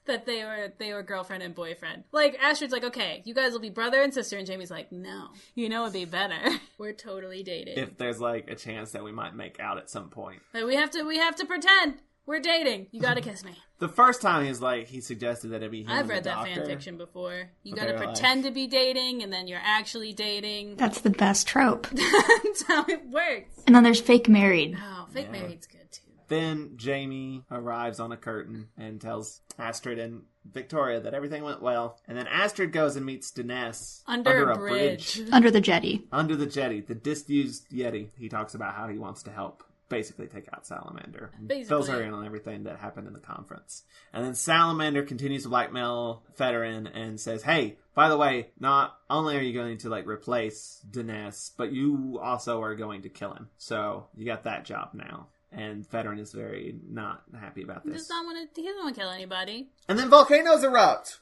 That they were girlfriend and boyfriend. Like, Astrid's like, okay, you guys will be brother and sister, and Jamie's like, no. You know it'd be better. We're totally dating. If there's, like, a chance that we might make out at some point. Like, we have to pretend. We're dating. You gotta kiss me. The first time he suggested that it'd be him. I've read that fan fiction before. You gotta pretend to be dating, and then you're actually dating. That's the best trope. That's how it works. And then there's fake married. Oh, fake married's good too. Then Jamie arrives on a curtain and tells Astrid and Victoria that everything went well. And then Astrid goes and meets Dinesh under a bridge. Under the jetty. Under the jetty. The disused Yeti. He talks about how he wants to help basically take out Salamander. Fills her in on everything that happened in the conference. And then Salamander continues to blackmail Federin and says, hey, by the way, not only are you going to, like, replace Dinesh, but you also are going to kill him. So you got that job now. And Federin is very not happy about this. He doesn't want to kill anybody. And then volcanoes erupt!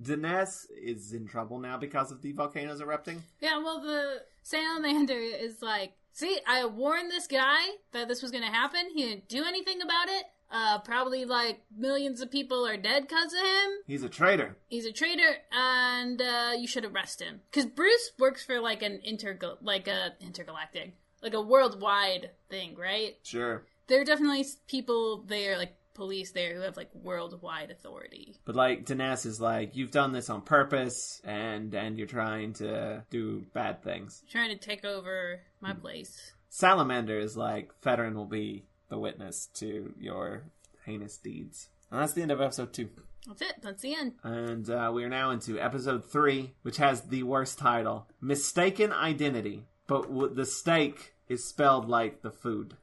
Dinesh is in trouble now because of the volcanoes erupting. Yeah, well, the Salamander is like, see, I warned this guy that this was going to happen. He didn't do anything about it. Probably, like, millions of people are dead because of him. He's a traitor. And you should arrest him. Because Bruce works for, like, intergalactic, like a worldwide thing, right? Sure. There are definitely people there, like, police there who have, like, worldwide authority. But, like, Dinesh is like, you've done this on purpose, and you're trying to do bad things. Trying to take over my place. Salamander is like, Federin will be the witness to your heinous deeds. And that's the end of episode 2. That's it. That's the end. And we are now into episode 3, which has the worst title, Mistaken Identity. But the steak is spelled like the food.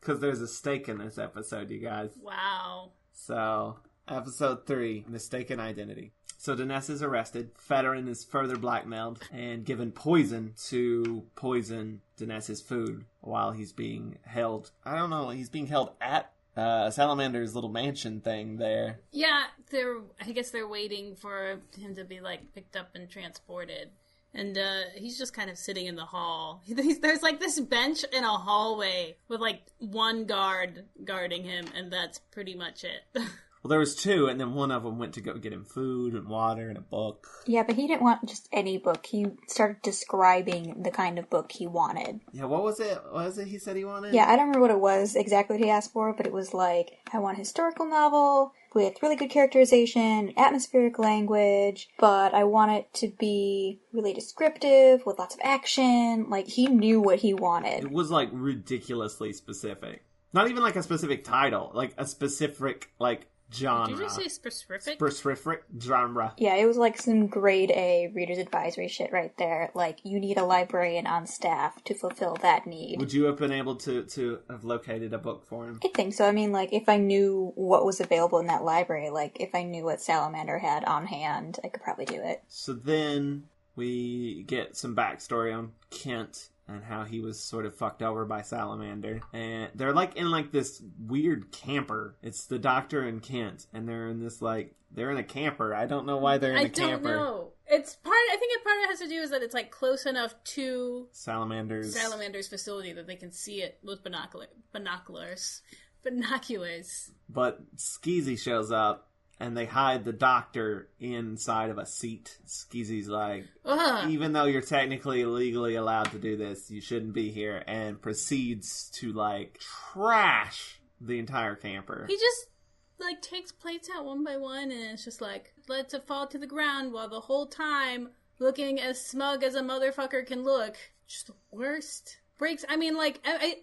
Because there's a steak in this episode, you guys. Wow. So, episode 3, Mistaken Identity. So Dinesh is arrested. Federin is further blackmailed and given poison to poison Dinesh's food while he's being held. I don't know, he's being held at Salamander's little mansion thing there. Yeah, I guess they're waiting for him to be, like, picked up and transported. And he's just kind of sitting in the hall. There's, like, this bench in a hallway with, like, one guard guarding him, and that's pretty much it. Well, there was 2, and then one of them went to go get him food and water and a book. Yeah, but he didn't want just any book. He started describing the kind of book he wanted. Yeah, what was it? What was it he said he wanted? Yeah, I don't remember what it was exactly what he asked for, but it was like, I want a historical novel with really good characterization, atmospheric language, but I want it to be really descriptive, with lots of action. Like, he knew what he wanted. It was, like, ridiculously specific. Not even, like, a specific title. Like, a specific, like, genre. Did you say specific? Specific genre. Yeah, it was like some grade A reader's advisory shit right there. Like, you need a librarian on staff to fulfill that need. Would you have been able to have located a book for him? I think so. I mean, like, if I knew what was available in that library, like, if I knew what Salamander had on hand, I could probably do it. So then we get some backstory on Kent and how he was sort of fucked over by Salamander. And they're, like, in, like, this weird camper. It's the Doctor and Kent, and they're in this, like, they're in a camper. I don't know why they're in a camper. I don't know. I think part of it has to do is that it's, like, close enough to Salamander's facility that they can see it with binoculars. But Skeezy shows up, and they hide the Doctor inside of a seat. Skeezy's like, even though you're technically legally allowed to do this, you shouldn't be here, and proceeds to, like, trash the entire camper. He just, like, takes plates out one by one, and it's just like, lets it fall to the ground while the whole time looking as smug as a motherfucker can look. Just the worst. Breaks, I mean, like, they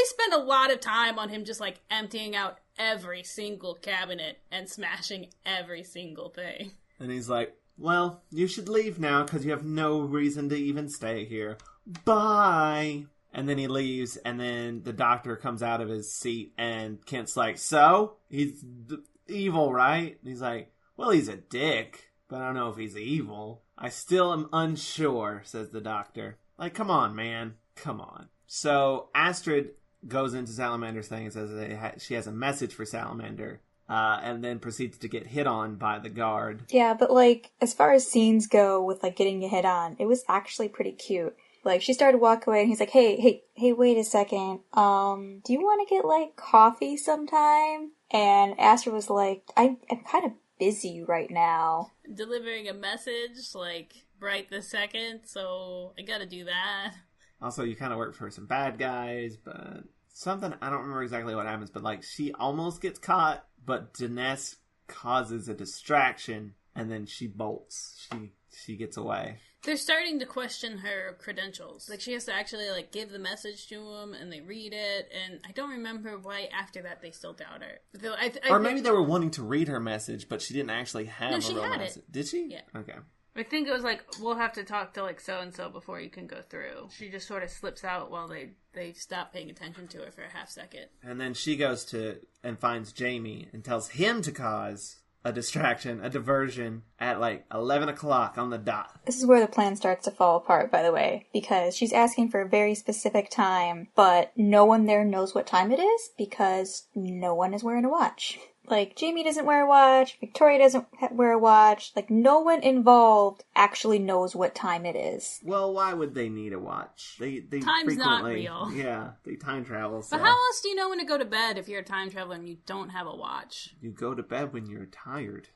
spend a lot of time on him just, like, emptying out every single cabinet and smashing every single thing. And he's like, well, you should leave now because you have no reason to even stay here. Bye! And then he leaves, and then the Doctor comes out of his seat, and Kent's like, so? He's evil, right? And he's like, well, he's a dick, but I don't know if he's evil. I still am unsure, says the Doctor. Like, come on, man. Come on. So Astrid goes into Salamander's thing and says that she has a message for Salamander, and then proceeds to get hit on by the guard. Yeah, but, like, as far as scenes go with, like, getting hit on, it was actually pretty cute. Like, she started to walk away, and he's like, hey, wait a second. Do you want to get, like, coffee sometime? And Astrid was like, I'm kind of busy right now. Delivering a message, like, right this second, so I gotta do that. Also, you kind of work for some bad guys, but something, I don't remember exactly what happens, but, like, she almost gets caught, but Dinesh causes a distraction, and then she bolts. She gets away. They're starting to question her credentials. Like, she has to actually, like, give the message to them, and they read it, and I don't remember why after that they still doubt her. Or maybe they were wanting to read her message, but she didn't actually have a real message. Did she? Yeah. Okay. I think it was like, we'll have to talk to, like, so-and-so before you can go through. She just sort of slips out while they stop paying attention to her for a half second. And then she goes to and finds Jamie and tells him to cause a distraction, a diversion, at, like, 11 o'clock on the dot. This is where the plan starts to fall apart, by the way, because she's asking for a very specific time, but no one there knows what time it is because no one is wearing a watch. Like, Jamie doesn't wear a watch, Victoria doesn't wear a watch, like, no one involved actually knows what time it is. Well, why would they need a watch? They Time's frequently, not real. Yeah, they time travel. So. But how else do you know when to go to bed if you're a time traveler and you don't have a watch? You go to bed when you're tired.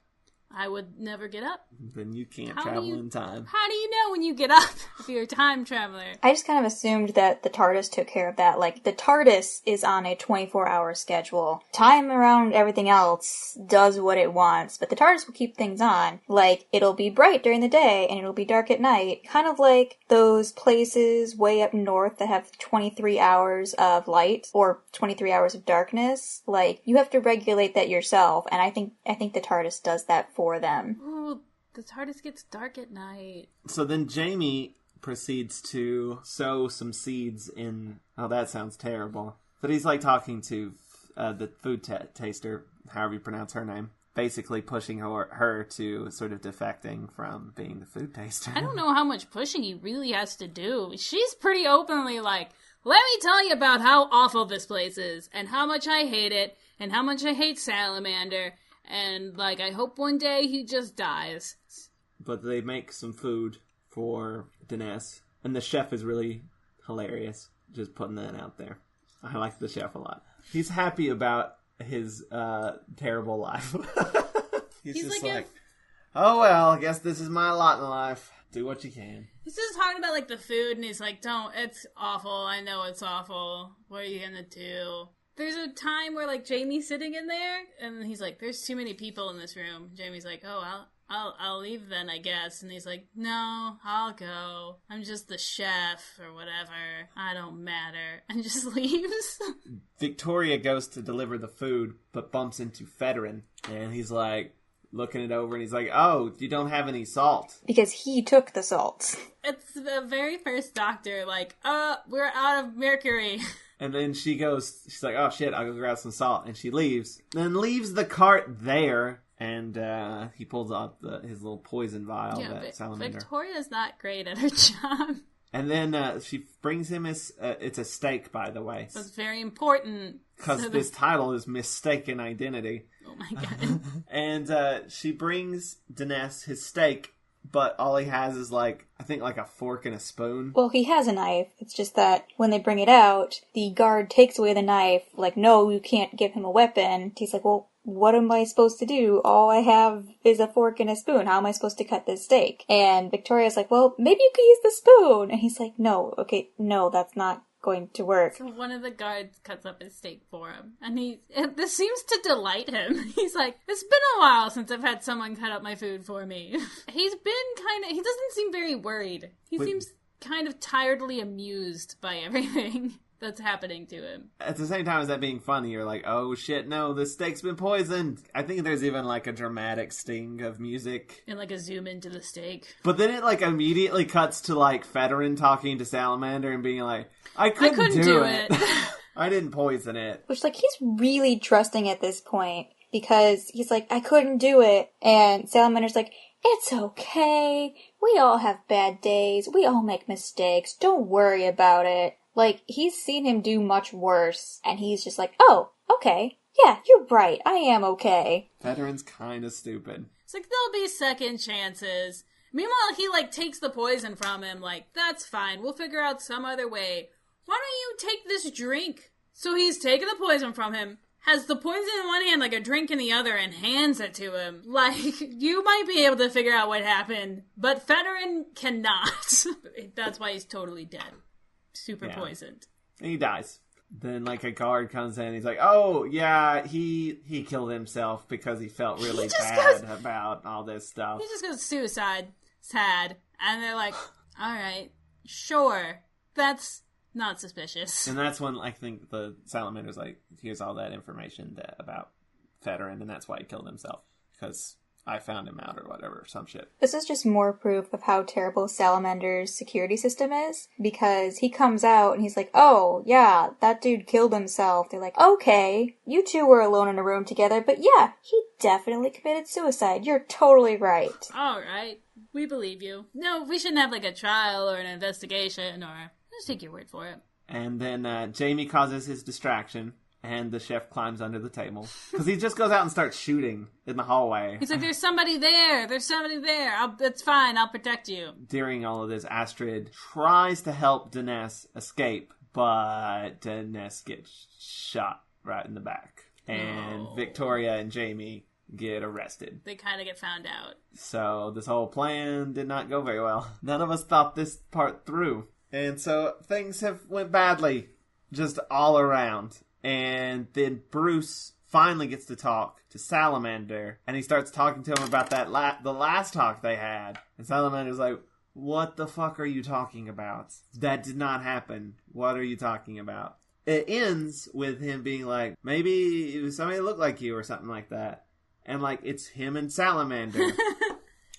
I would never get up. Then you can't travel in time. How do you know when you get up if you're a time traveler? I just kind of assumed that the TARDIS took care of that. Like, the TARDIS is on a 24-hour schedule. Time around everything else does what it wants, but the TARDIS will keep things on. Like, it'll be bright during the day, and it'll be dark at night. Kind of like those places way up north that have 23 hours of light, or 23 hours of darkness. Like, you have to regulate that yourself, and I think the TARDIS does that for them. Ooh, the TARDIS gets dark at night. So then Jamie proceeds to sow some seeds in... Oh, that sounds terrible. But he's like talking to the food taster, however you pronounce her name, basically pushing her to sort of defecting from being the food taster. I don't know how much pushing he really has to do. She's pretty openly like, let me tell you about how awful this place is, and how much I hate it, and how much I hate Salamander, and, like, I hope one day he just dies. But they make some food for Dinesh, and the chef is really hilarious. Just putting that out there. I like the chef a lot. He's happy about his terrible life. He's just like, oh well, I guess this is my lot in life. Do what you can. He's just talking about, like, the food, and he's like, it's awful. I know it's awful. What are you gonna do? There's a time where, like, Jamie's sitting in there, and he's like, there's too many people in this room. Jamie's like, oh, I'll leave then, I guess. And he's like, no, I'll go. I'm just the chef, or whatever. I don't matter. And just leaves. Victoria goes to deliver the food, but bumps into Federin, and he's like, looking it over, and he's like, oh, you don't have any salt. Because he took the salt. It's the very first doctor, like, we're out of mercury. And then she's like, oh shit, I'll go grab some salt. And she leaves. Then leaves the cart there, and he pulls out his little poison vial that Salamander. Victoria's not great at her job. And then she brings him it's a steak, by the way. That's very important. Because this title is Mistaken Identity. Oh my god. And she brings Dinesh his steak, but all he has is like a fork and a spoon. Well, he has a knife. It's just that when they bring it out, the guard takes away the knife. Like, no, you can't give him a weapon. He's like, well, what am I supposed to do? All I have is a fork and a spoon. How am I supposed to cut this steak? And Victoria's like, well, maybe you could use the spoon. And he's like, no, that's not going to work. So one of the guards cuts up his steak for him, and this seems to delight him. He's like, it's been a while since I've had someone cut up my food for me. He doesn't seem very worried. He seems kind of tiredly amused by everything that's happening to him. At the same time as that being funny, you're like, oh shit, no, the steak's been poisoned. I think there's even like a dramatic sting of music. And like a zoom into the steak. But then it like immediately cuts to like Federin talking to Salamander and being like, I couldn't do it. I didn't poison it. Which, like, he's really trusting at this point, because he's like, I couldn't do it. And Salamander's like, it's okay. We all have bad days. We all make mistakes. Don't worry about it. Like, he's seen him do much worse, and he's just like, oh, okay. Yeah, you're right. I am okay. Federin's kind of stupid. It's like, there'll be second chances. Meanwhile, he, like, takes the poison from him, like, that's fine. We'll figure out some other way. Why don't you take this drink? So he's taken the poison from him, has the poison in one hand, like a drink in the other, and hands it to him. Like, you might be able to figure out what happened, but Federin cannot. That's why he's totally dead. Super poisoned. And he dies. Then, like, a guard comes in, and he's like, oh, yeah, he killed himself because he felt really bad about all this stuff. He just goes suicide, sad, and they're like, alright, sure, that's not suspicious. And that's when I think the Salamander's like, here's all that information about Federin, and that's why he killed himself. Because I found him out or whatever, some shit. This is just more proof of how terrible Salamander's security system is, because he comes out and he's like, oh, yeah, that dude killed himself. They're like, okay, you two were alone in a room together, but yeah, he definitely committed suicide. You're totally right. Alright, we believe you. No, we shouldn't have like a trial or an investigation, or just take your word for it. And then Jamie causes his distraction, and the chef climbs under the table. Because he just goes out and starts shooting in the hallway. He's like, there's somebody there! There's somebody there! It's fine, I'll protect you. During all of this, Astrid tries to help Dinesh escape, but Dinesh gets shot right in the back. And Victoria and Jamie get arrested. They kind of get found out. So this whole plan did not go very well. None of us thought this part through. And so things have went badly just all around. And then Bruce finally gets to talk to Salamander, and he starts talking to him about that the last talk they had. And Salamander's like, what the fuck are you talking about? That did not happen. What are you talking about? It ends with him being like, maybe it was somebody that looked like you or something like that. And like, it's him and Salamander,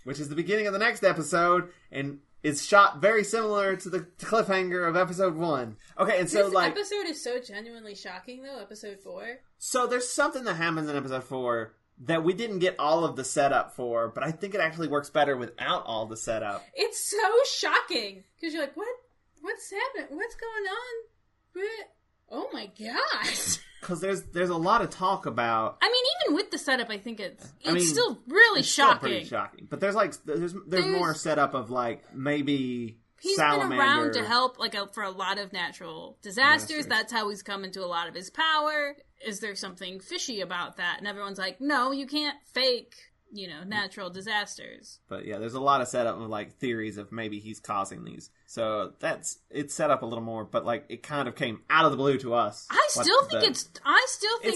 which is the beginning of the next episode, and it's shot very similar to the cliffhanger of episode 1. Okay, and so this like... episode is so genuinely shocking, though, episode 4. So there's something that happens in episode 4 that we didn't get all of the setup for, but I think it actually works better without all the setup. It's so shocking, because you're like, what's happening? What's going on? What? Oh my gosh. Because there's a lot of talk about... I mean, even with the setup, I think it's still really shocking. Still pretty shocking. But there's more setup of, like, maybe he's Salamander... been around to help, like, for a lot of natural disasters. That's how he's come into a lot of his power. Is there something fishy about that? And everyone's like, no, you can't fake, natural disasters. But yeah, there's a lot of setup of, like, theories of maybe he's causing these. So it's set up a little more, but like it kind of came out of the blue to us. I still think it's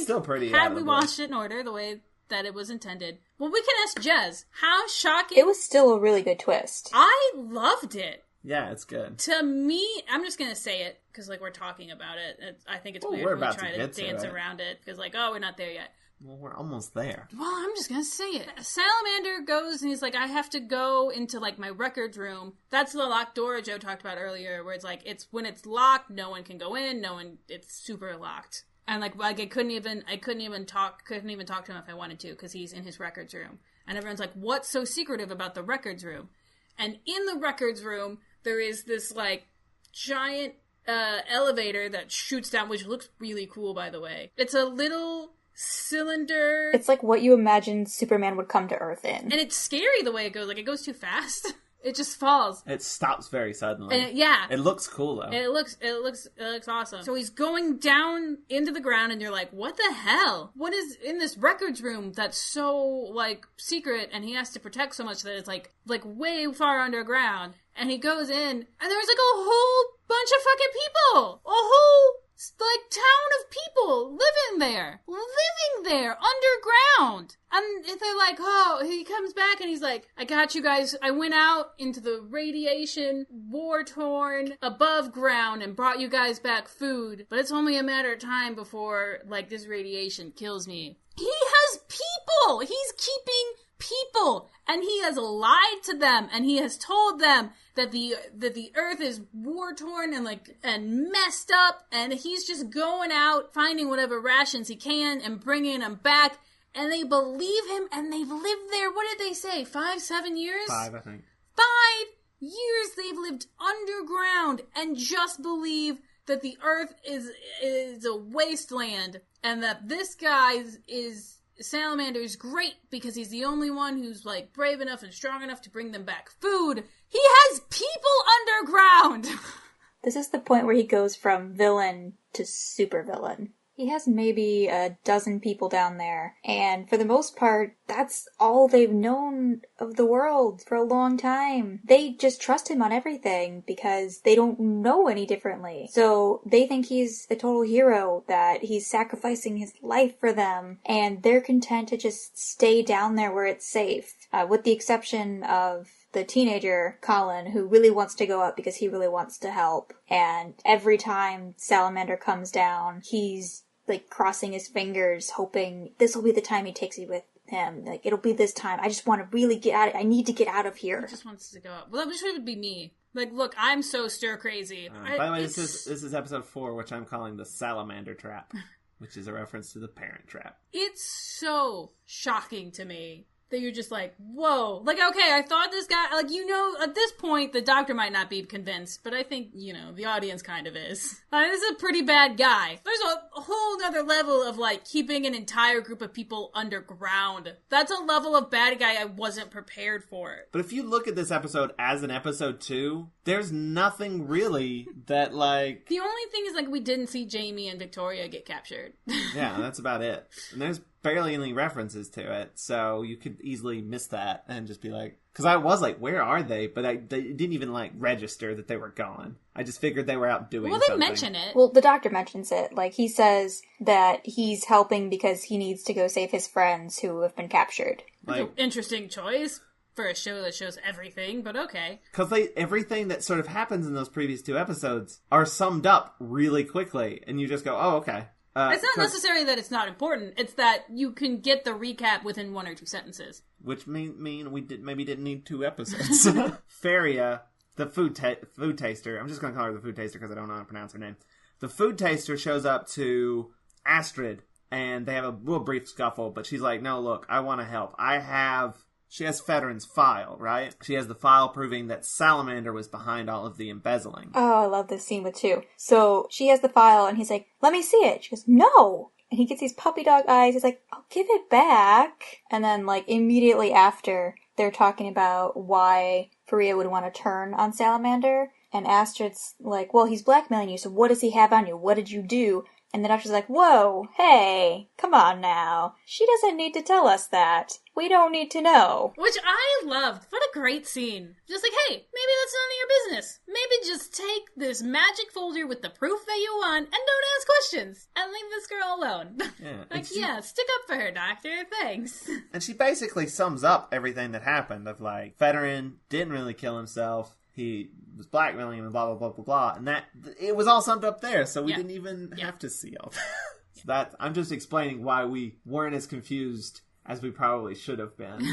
still pretty. Had we watched it in order, the way that it was intended. Well, we can ask Jez. How shocking! It was still a really good twist. I loved it. Yeah, it's good. To me, I'm just gonna say it because like we're talking about it. I think it's weird when we try to dance around it because like, oh, we're not there yet. Well, we're almost there. Well, I'm just gonna say it. Salamander goes and he's like, I have to go into like my records room. That's the locked door Joe talked about earlier, where it's like when it's locked, no one can go in. It's super locked. And like I couldn't even talk to him if I wanted to because he's in his records room. And everyone's like, what's so secretive about the records room? And in the records room, there is this like giant elevator that shoots down, which looks really cool, by the way. It's a little cylinder. It's like what you imagine Superman would come to Earth in. And it's scary the way it goes. Like, it goes too fast. It just falls. It stops very suddenly. And it looks cool, though. It looks awesome. So he's going down into the ground, and you're like, what the hell? What is in this records room that's so, like, secret, and he has to protect so much that it's, like way far underground. And he goes in, and there's, like, a whole bunch of fucking people! A whole like town of people living there underground. And they're like, oh, he comes back and he's like, I got you guys. I went out into the radiation, war-torn, above ground and brought you guys back food. But it's only a matter of time before, like, this radiation kills me. He has people! He's keeping people! And he has lied to them, and he has told them that the earth is war-torn and messed up, and he's just going out, finding whatever rations he can, and bringing them back, and they believe him, and they've lived there, what did they say, 5-7 years? 5, I think. 5 years they've lived underground, and just believe that the earth is a wasteland, and that this guy Salamander's great because he's the only one who's, like, brave enough and strong enough to bring them back food. He has people underground! This is the point where he goes from villain to supervillain. He has maybe a dozen people down there, and for the most part, that's all they've known of the world for a long time. They just trust him on everything because they don't know any differently. So they think he's a total hero, that he's sacrificing his life for them, and they're content to just stay down there where it's safe, with the exception of the teenager, Colin, who really wants to go up because he really wants to help. And every time Salamander comes down, he's, like, crossing his fingers, hoping this will be the time he takes me with him. Like, it'll be this time. I just want to really get out. I need to get out of here. He just wants to go up. Well, that would be me. Like, look, I'm so stir crazy. By the way, this is episode 4, which I'm calling the Salamander Trap, which is a reference to the Parent Trap. It's so shocking to me that you're just like, whoa. Like, okay, I thought this guy, like, at this point, the doctor might not be convinced, but I think, the audience kind of is. This is a pretty bad guy. There's a whole other level of, like, keeping an entire group of people underground. That's a level of bad guy I wasn't prepared for. But if you look at this episode as an episode 2, there's nothing really that, like... The only thing is, like, we didn't see Jamie and Victoria get captured. Yeah, that's about it. And there's barely any references to it, so you could easily miss that and just be like, because I was like, where are they? But they didn't even like register that they were gone. I just figured they were out doing something. Well, they mention it. Well, the doctor mentions it. Like, he says that he's helping because he needs to go save his friends who have been captured. Like, interesting choice for a show that shows everything, but okay. Because everything that sort of happens in those previous 2 episodes are summed up really quickly, and you just go, oh, okay. It's not necessarily that it's not important. It's that you can get the recap within 1 or 2 sentences. Which mean we didn't need 2 episodes. Feria, the food taster. I'm just going to call her the food taster because I don't know how to pronounce her name. The food taster shows up to Astrid, and they have a real brief scuffle, but she's like, no, look, I want to help. She has Federan's file, right? She has the file proving that Salamander was behind all of the embezzling. Oh, I love this scene with 2. So she has the file, and he's like, let me see it. She goes, no! And he gets these puppy dog eyes. He's like, I'll give it back. And then, like, immediately after, they're talking about why Feria would want to turn on Salamander. And Astrid's like, well, he's blackmailing you, so what does he have on you? What did you do? And the doctor's like, whoa, hey, come on now. She doesn't need to tell us that. We don't need to know. Which I loved. What a great scene. Just like, hey, maybe that's none of your business. Maybe just take this magic folder with the proof that you want and don't ask questions. And leave this girl alone. Yeah, stick up for her, doctor. Thanks. And she basically sums up everything that happened of like, Federan didn't really kill himself. He was blackmailing him and blah, blah, blah, blah, blah. And that, it was all summed up there, so we didn't even have to see all that. I'm just explaining why we weren't as confused as we probably should have been.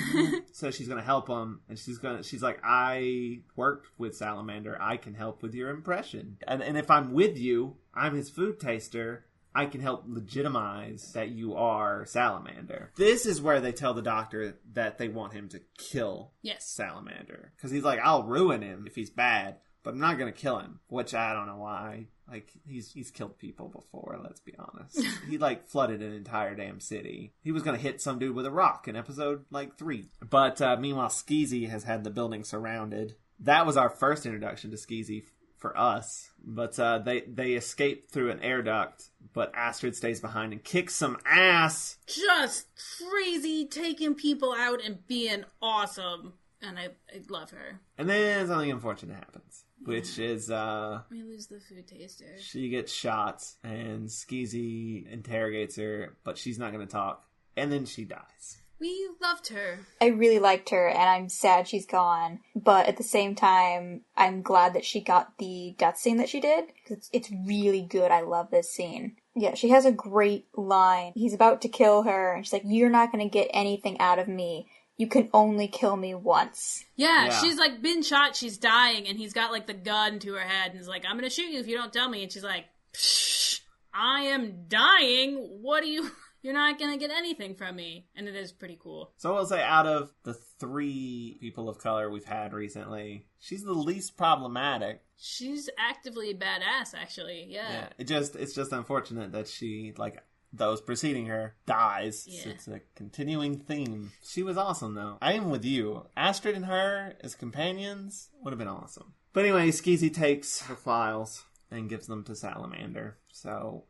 So she's going to help him, and she's like, I worked with Salamander. I can help with your impression. And if I'm with you, I'm his food taster. I can help legitimize that you are Salamander. This is where they tell the doctor that they want him to kill Salamander. Because he's like, I'll ruin him if he's bad, but I'm not going to kill him. Which I don't know why. Like, he's killed people before, let's be honest. He, like, flooded an entire damn city. He was going to hit some dude with a rock in episode, 3. But meanwhile, Skeezy has had the building surrounded. That was our first introduction to Skeezy for us. But they escape through an air duct, but Astrid stays behind and kicks some ass. Just crazy, taking people out and being awesome. And I love her. And then something unfortunate happens, which is we lose the food taster. She gets shot, and Skeezy interrogates her, but she's not going to talk. And then she dies. We loved her. I really liked her, and I'm sad she's gone. But at the same time, I'm glad that she got the death scene that she did. Because it's really good. I love this scene. Yeah, she has a great line. He's about to kill her, and she's like, you're not going to get anything out of me. You can only kill me once. Yeah, she's like been shot, she's dying, and he's got like the gun to her head, and he's like, I'm going to shoot you if you don't tell me. And she's like, psh, I am dying. What do you... You're not going to get anything from me. And it is pretty cool. So I'll say out of the 3 people of color we've had recently, she's the least problematic. She's actively badass, actually. Yeah. It's just unfortunate that she, like those preceding her, dies. Yeah. It's a continuing theme. She was awesome, though. I am with you. Astrid and her as companions would have been awesome. But anyway, Skeezy takes her files and gives them to Salamander. So,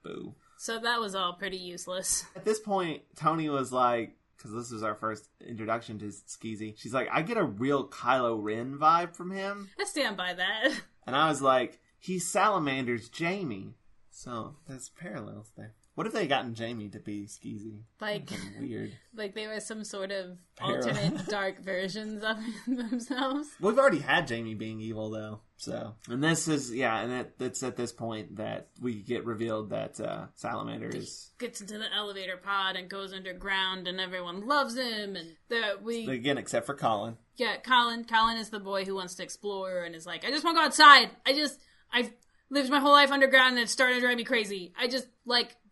boo. So that was all pretty useless. At this point, Toni was like, because this was our first introduction to Skeezy, she's like, I get a real Kylo Ren vibe from him. I stand by that. And I was like, he's Salamander's Jamie. So there's parallels there. What if they had gotten Jamie to be Skeezy? Like, weird. Like they were some sort of alternate dark versions of themselves. We've already had Jamie being evil, though. So, and this is, and it's at this point that we get revealed that Salamander gets into the elevator pod and goes underground, and everyone loves him, and again, except for Colin. Yeah, Colin is the boy who wants to explore and is like, I just want to go outside. I've lived my whole life underground, and it's starting to drive me crazy. I just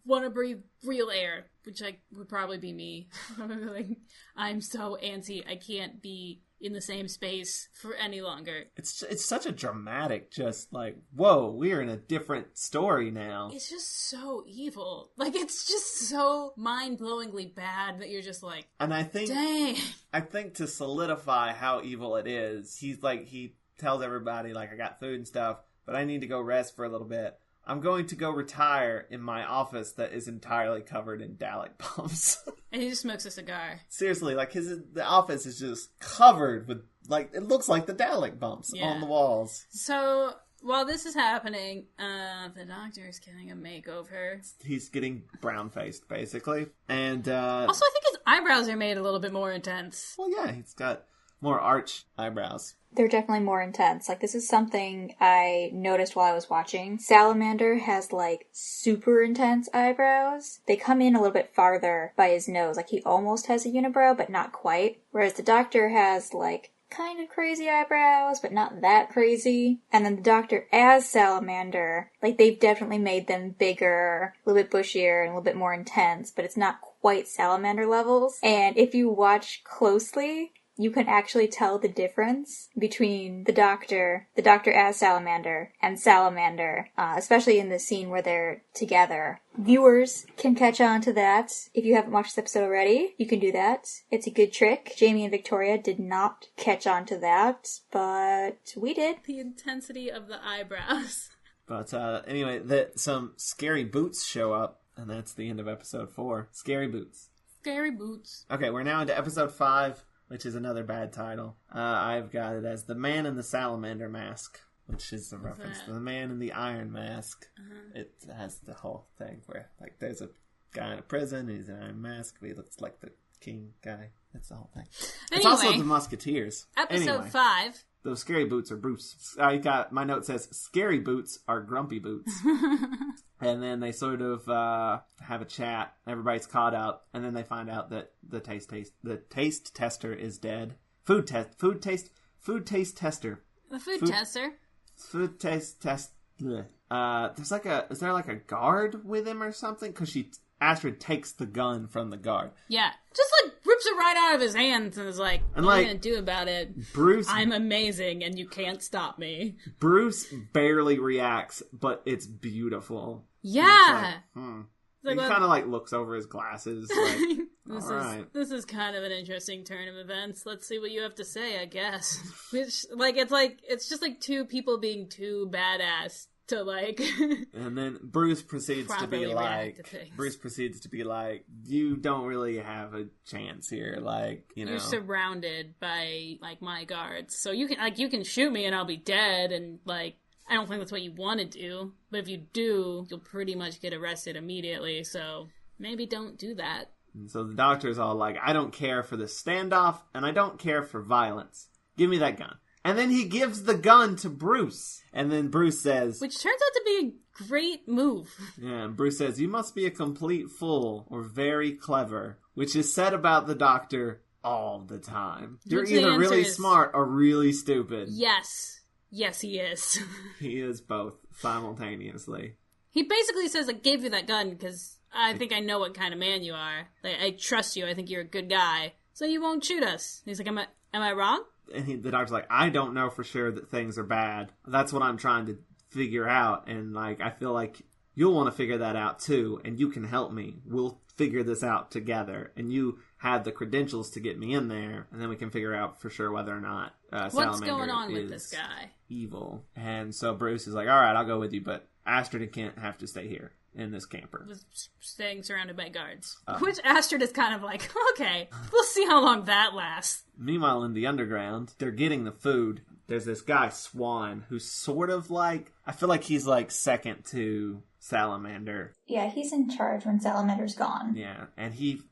want to breathe real air, which would probably be me. I'm so antsy. I can't be in the same space for any longer. It's such a dramatic, just whoa, we're in a different story now. It's just so evil. It's just so mind-blowingly bad that you're just like, and I think, dang. I think to solidify how evil it is, he tells everybody, I got food and stuff, but I need to go rest for a little bit. I'm going to go retire in my office that is entirely covered in Dalek bumps. And he just smokes a cigar. Seriously, like the office is just covered with, like, it looks like the Dalek bumps on the walls. So while this is happening, the doctor is getting a makeover. He's getting brown-faced, basically. And, also, I think his eyebrows are made a little bit more intense. Well, yeah, he's got more arch eyebrows. They're definitely more intense. Like, this is something I noticed while I was watching. Salamander has, like, super intense eyebrows. They come in a little bit farther by his nose. Like, he almost has a unibrow, but not quite. Whereas the Doctor has, like, kind of crazy eyebrows, but not that crazy. And then the Doctor as Salamander, like, they've definitely made them bigger, a little bit bushier, and a little bit more intense, but it's not quite Salamander levels. And if you watch closely, you can actually tell the difference between the Doctor as Salamander, and Salamander, especially in the scene where they're together. Viewers can catch on to that. If you haven't watched this episode already, you can do that. It's a good trick. Jamie and Victoria did not catch on to that, but we did. The intensity of the eyebrows. But anyway, some scary boots show up, and that's the end of episode 4. Scary boots. Scary boots. Okay, we're now into episode 5. Which is another bad title. I've got it as The Man in the Salamander Mask, which is a reference to The Man in the Iron Mask. It has the whole thing where, like, there's a guy in a prison, and he's in an iron mask, but he looks like the king guy. That's the whole thing. It's also The Musketeers. Episode 5. Those scary boots are Bruce. I got, my note says, scary boots are grumpy boots. And then they sort of have a chat. Everybody's caught up, and then they find out that the taste tester is dead. Food taste tester. The food tester. Food taste test. Is there like a guard with him or something? Because Astrid takes the gun from the guard. Yeah. Just, like, rips it right out of his hands and is like, what are you going to do about it? Bruce... I'm amazing and you can't stop me. Bruce barely reacts, but it's beautiful. Yeah. He kind of, like, looks over his glasses, like, This is kind of an interesting turn of events. Let's see what you have to say, I guess. It's just, like, two people being too badass to, like... And then Bruce proceeds to be like, you don't really have a chance here, like, You're surrounded by, like, my guards. So you can shoot me and I'll be dead, and, like, I don't think that's what you want to do. But if you do, you'll pretty much get arrested immediately, so maybe don't do that. And so the Doctor's all like, I don't care for this standoff, and I don't care for violence. Give me that gun. And then he gives the gun to Bruce. And then Bruce says... Which turns out to be a great move. Yeah, and Bruce says, you must be a complete fool or very clever. Which is said about the Doctor all the time. You're either really smart or really stupid. Yes. Yes, he is. He is both simultaneously. He basically says, I gave you that gun because I think I know what kind of man you are. Like, I trust you. I think you're a good guy. So you won't shoot us. And he's like, am I wrong? And the Doctor's like, I don't know for sure that things are bad. That's what I'm trying to figure out. And, like, I feel like you'll want to figure that out, too. And you can help me. We'll figure this out together. And you had the credentials to get me in there. And then we can figure out for sure whether or not what's going on with this guy? Evil. And so Bruce is like, all right, I'll go with you. But Astrid can't have to stay here in this camper. With staying surrounded by guards. Which Astrid is kind of like, okay, we'll see how long that lasts. Meanwhile, in the underground, they're getting the food. There's this guy, Swan, who's sort of like... I feel like he's like second to Salamander. Yeah, he's in charge when Salamander's gone. Yeah, and he's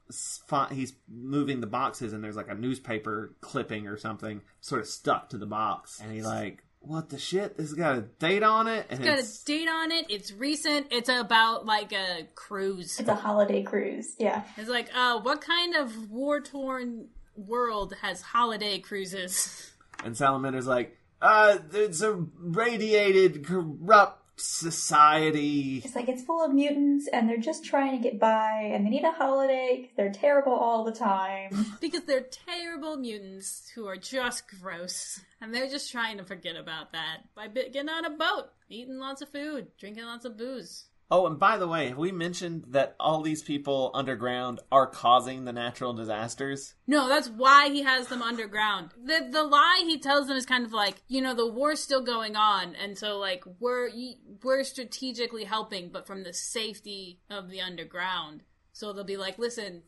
moving the boxes, and there's like a newspaper clipping or something sort of stuck to the box. And he's like, what the shit? This has got a date on it? And it's got a date on it. It's recent. It's about, like, a cruise. It's a holiday cruise, yeah. It's like, what kind of war-torn world has holiday cruises? And Salamander's like, it's a radiated, corrupt society. It's like, it's full of mutants, and they're just trying to get by, and they need a holiday, because they're terrible all the time. Because they're terrible mutants who are just gross. And they're just trying to forget about that by getting on a boat, eating lots of food, drinking lots of booze. Oh, and by the way, have we mentioned that all these people underground are causing the natural disasters? No, that's why he has them underground. The lie he tells them is kind of like, the war's still going on, and so, like, we're strategically helping, but from the safety of the underground. So they'll be like, listen,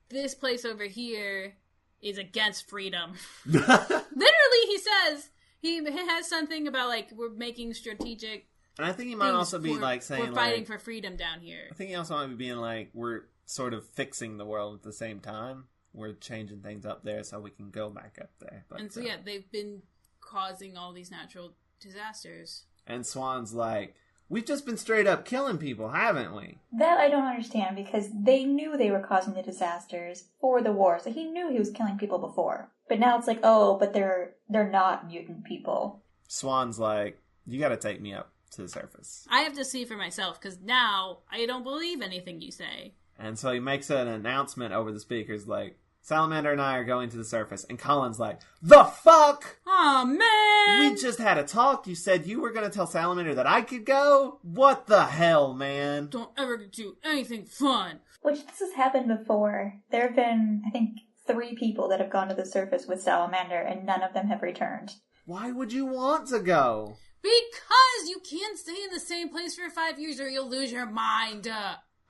this place over here is against freedom. Literally, he says, he has something about, like, we're making strategic... And I think he might also be, like, saying, we're fighting for freedom down here. I think he also might be being, like, we're sort of fixing the world at the same time. We're changing things up there so we can go back up there. But, and so, yeah, they've been causing all these natural disasters. And Swan's like, we've just been straight up killing people, haven't we? That I don't understand, because they knew they were causing the disasters for the war, so he knew he was killing people before. But now it's like, oh, but they're not mutant people. Swan's like, you gotta take me up to the surface. I have to see for myself, because now I don't believe anything you say. And so he makes an announcement over the speakers like, Salamander and I are going to the surface. And Colin's like, the fuck? Oh, man! We just had a talk. You said you were going to tell Salamander that I could go? What the hell, man? Don't ever do anything fun. Which this has happened before. There have been, I think, 3 people that have gone to the surface with Salamander, and none of them have returned. Why would you want to go? Because you can't stay in the same place for 5 years or you'll lose your mind.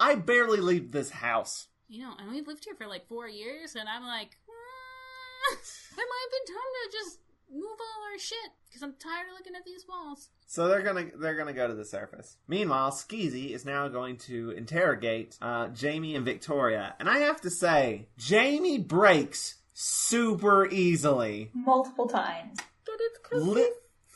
I barely leave this house. And we've lived here for like 4 years, and I'm like, there might have been time to just move all our shit, because I'm tired of looking at these walls. So they're gonna go to the surface. Meanwhile, Skeezy is now going to interrogate Jamie and Victoria. And I have to say, Jamie breaks super easily. Multiple times. But it's because he's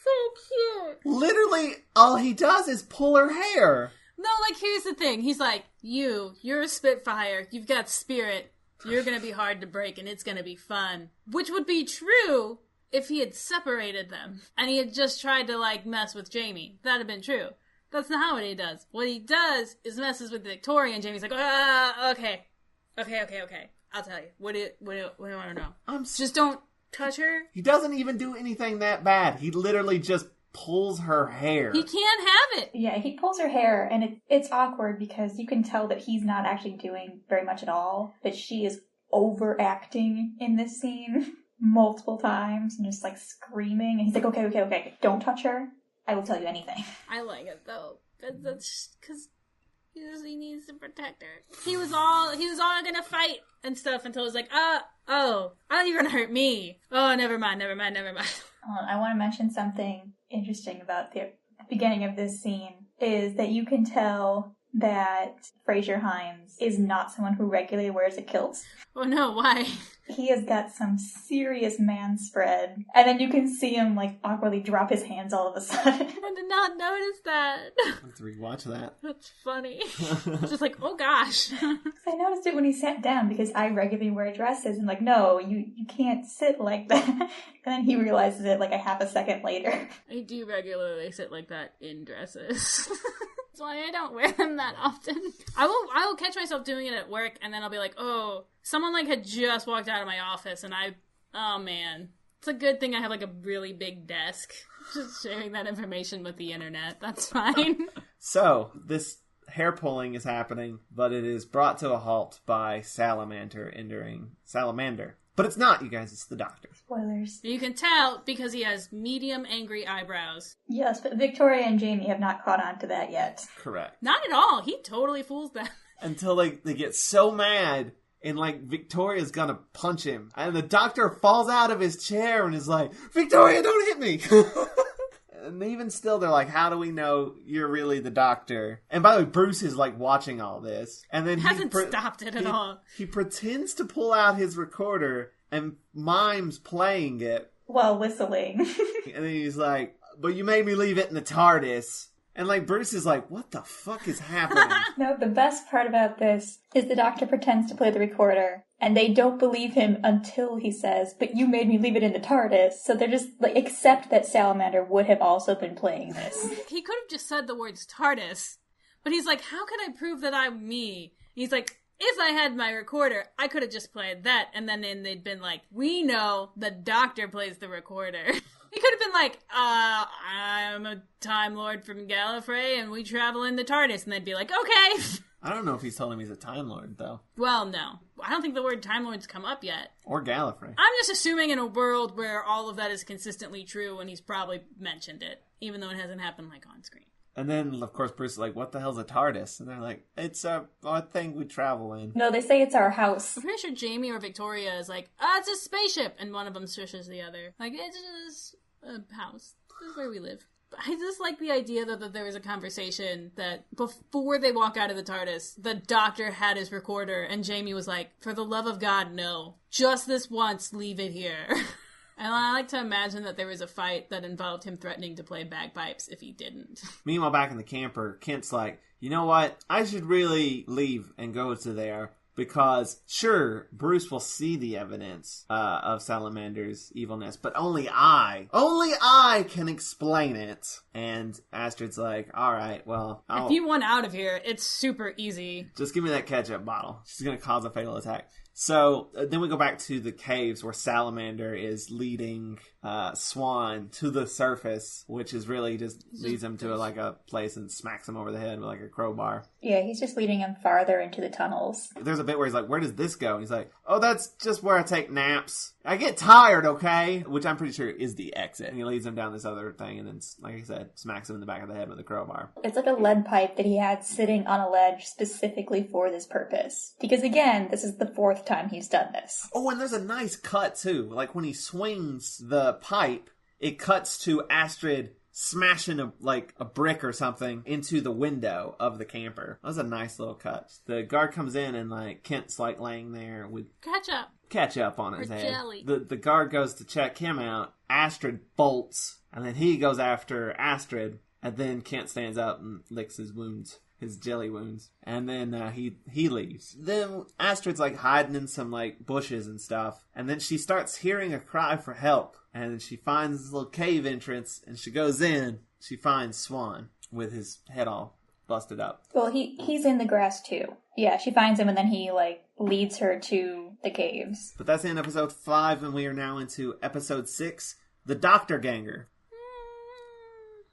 so cute. Literally, all he does is pull her hair. No, like, here's the thing. He's like, you're a Spitfire. You've got spirit. You're going to be hard to break, and it's going to be fun. Which would be true if he had separated them. And he had just tried to, like, mess with Jamie. That'd have been true. That's not what he does. What he does is messes with Victoria, and Jamie's like, okay. I'll tell you. What do you want to know? Just don't touch her. He doesn't even do anything that bad. He literally just pulls her hair. He can't have it. Yeah, he pulls her hair, and it's awkward because you can tell that he's not actually doing very much at all. That she is overacting in this scene multiple times and just like screaming. And he's like, okay, don't touch her. I will tell you anything. I like it though. That's because he needs to protect her. He was all gonna fight and stuff until it was like, oh, you're gonna hurt me. Oh, never mind. I want to mention something interesting about the beginning of this scene is that you can tell that Fraser Hines is not someone who regularly wears a kilt. Oh no, why? He has got some serious man spread. And then you can see him like awkwardly drop his hands all of a sudden. I did not notice that. I have to rewatch that. That's funny. Just like, oh gosh. I noticed it when he sat down because I regularly wear dresses and like, no, you can't sit like that. And then he realizes it like a half a second later. I do regularly sit like that in dresses. That's why I don't wear them that often. I will catch myself doing it at work, and then I'll be like, oh, someone like had just walked out of my office, and oh man. It's a good thing I have like a really big desk. Just sharing that information with the internet. That's fine. So, this hair pulling is happening, but it is brought to a halt by Salamander entering Salamander. But it's not, you guys, it's the Doctor. Spoilers. You can tell because he has medium angry eyebrows. Yes, but Victoria and Jamie have not caught on to that yet. Correct. Not at all. He totally fools them. Until they get so mad and like Victoria's gonna punch him. And the Doctor falls out of his chair and is like, Victoria, don't hit me! And even still, they're like, how do we know you're really the Doctor? And by the way, Bruce is like watching all this. And then he hasn't stopped it at all. He pretends to pull out his recorder and mimes playing it. While whistling. And then he's like, but you made me leave it in the TARDIS. And like Bruce is like, what the fuck is happening? No, the best part about this is the Doctor pretends to play the recorder. And they don't believe him until he says, but you made me leave it in the TARDIS. So they're just like, accept that Salamander would have also been playing this. He could have just said the words TARDIS. But he's like, how can I prove that I'm me? He's like, if I had my recorder, I could have just played that. And then they'd been like, we know the Doctor plays the recorder. He could have been like, I'm a Time Lord from Gallifrey, and we travel in the TARDIS, and they'd be like, okay. I don't know if he's told him he's a Time Lord, though. Well, no. I don't think the word Time Lord's come up yet. Or Gallifrey. I'm just assuming in a world where all of that is consistently true, and he's probably mentioned it, even though it hasn't happened, like, on screen. And then, of course, Bruce is like, what the hell's a TARDIS? And they're like, it's a thing we travel in. No, they say it's our house. I'm pretty sure Jamie or Victoria is like, it's a spaceship! And one of them swishes the other. Like, it's just a house. This is where we live. I just like the idea that there was a conversation that before they walk out of the TARDIS, the Doctor had his recorder, and Jamie was like, for the love of God, no. Just this once, leave it here. And I like to imagine that there was a fight that involved him threatening to play bagpipes if he didn't. Meanwhile, back in the camper, Kent's like, you know what? I should really leave and go to there. Because, sure, Bruce will see the evidence of Salamander's evilness, but only I can explain it. And Astrid's like, alright, well, if you want out of here, it's super easy. Just give me that ketchup bottle. She's gonna cause a fatal attack. So, then we go back to the caves where Salamander is leading Swan to the surface, which is really just leads him to a place and smacks him over the head with like a crowbar. Yeah, he's just leading him farther into the tunnels. There's a bit where he's like, where does this go? And he's like, oh, that's just where I take naps. I get tired, okay? Which I'm pretty sure is the exit. And he leads him down this other thing and then, like I said, smacks him in the back of the head with a crowbar. It's like a lead pipe that he had sitting on a ledge specifically for this purpose. Because again, this is the 4th time he's done this. Oh, and there's a nice cut, too. Like, when he swings the pipe, it cuts to Astrid smashing a brick or something into the window of the camper. That was a nice little cut. The guard comes in and, Kent's, laying there with ketchup on his head. Jelly. The guard goes to check him out. Astrid bolts, and then he goes after Astrid, and then Kent stands up and licks his wounds. His jelly wounds. And then he leaves. Then Astrid's hiding in some bushes and stuff. And then she starts hearing a cry for help. And then she finds this little cave entrance and she goes in. She finds Swan with his head all busted up. Well, he's in the grass too. Yeah, she finds him and then he leads her to the caves. But that's in episode 5 and we are now into episode 6, the Doctor Ganger.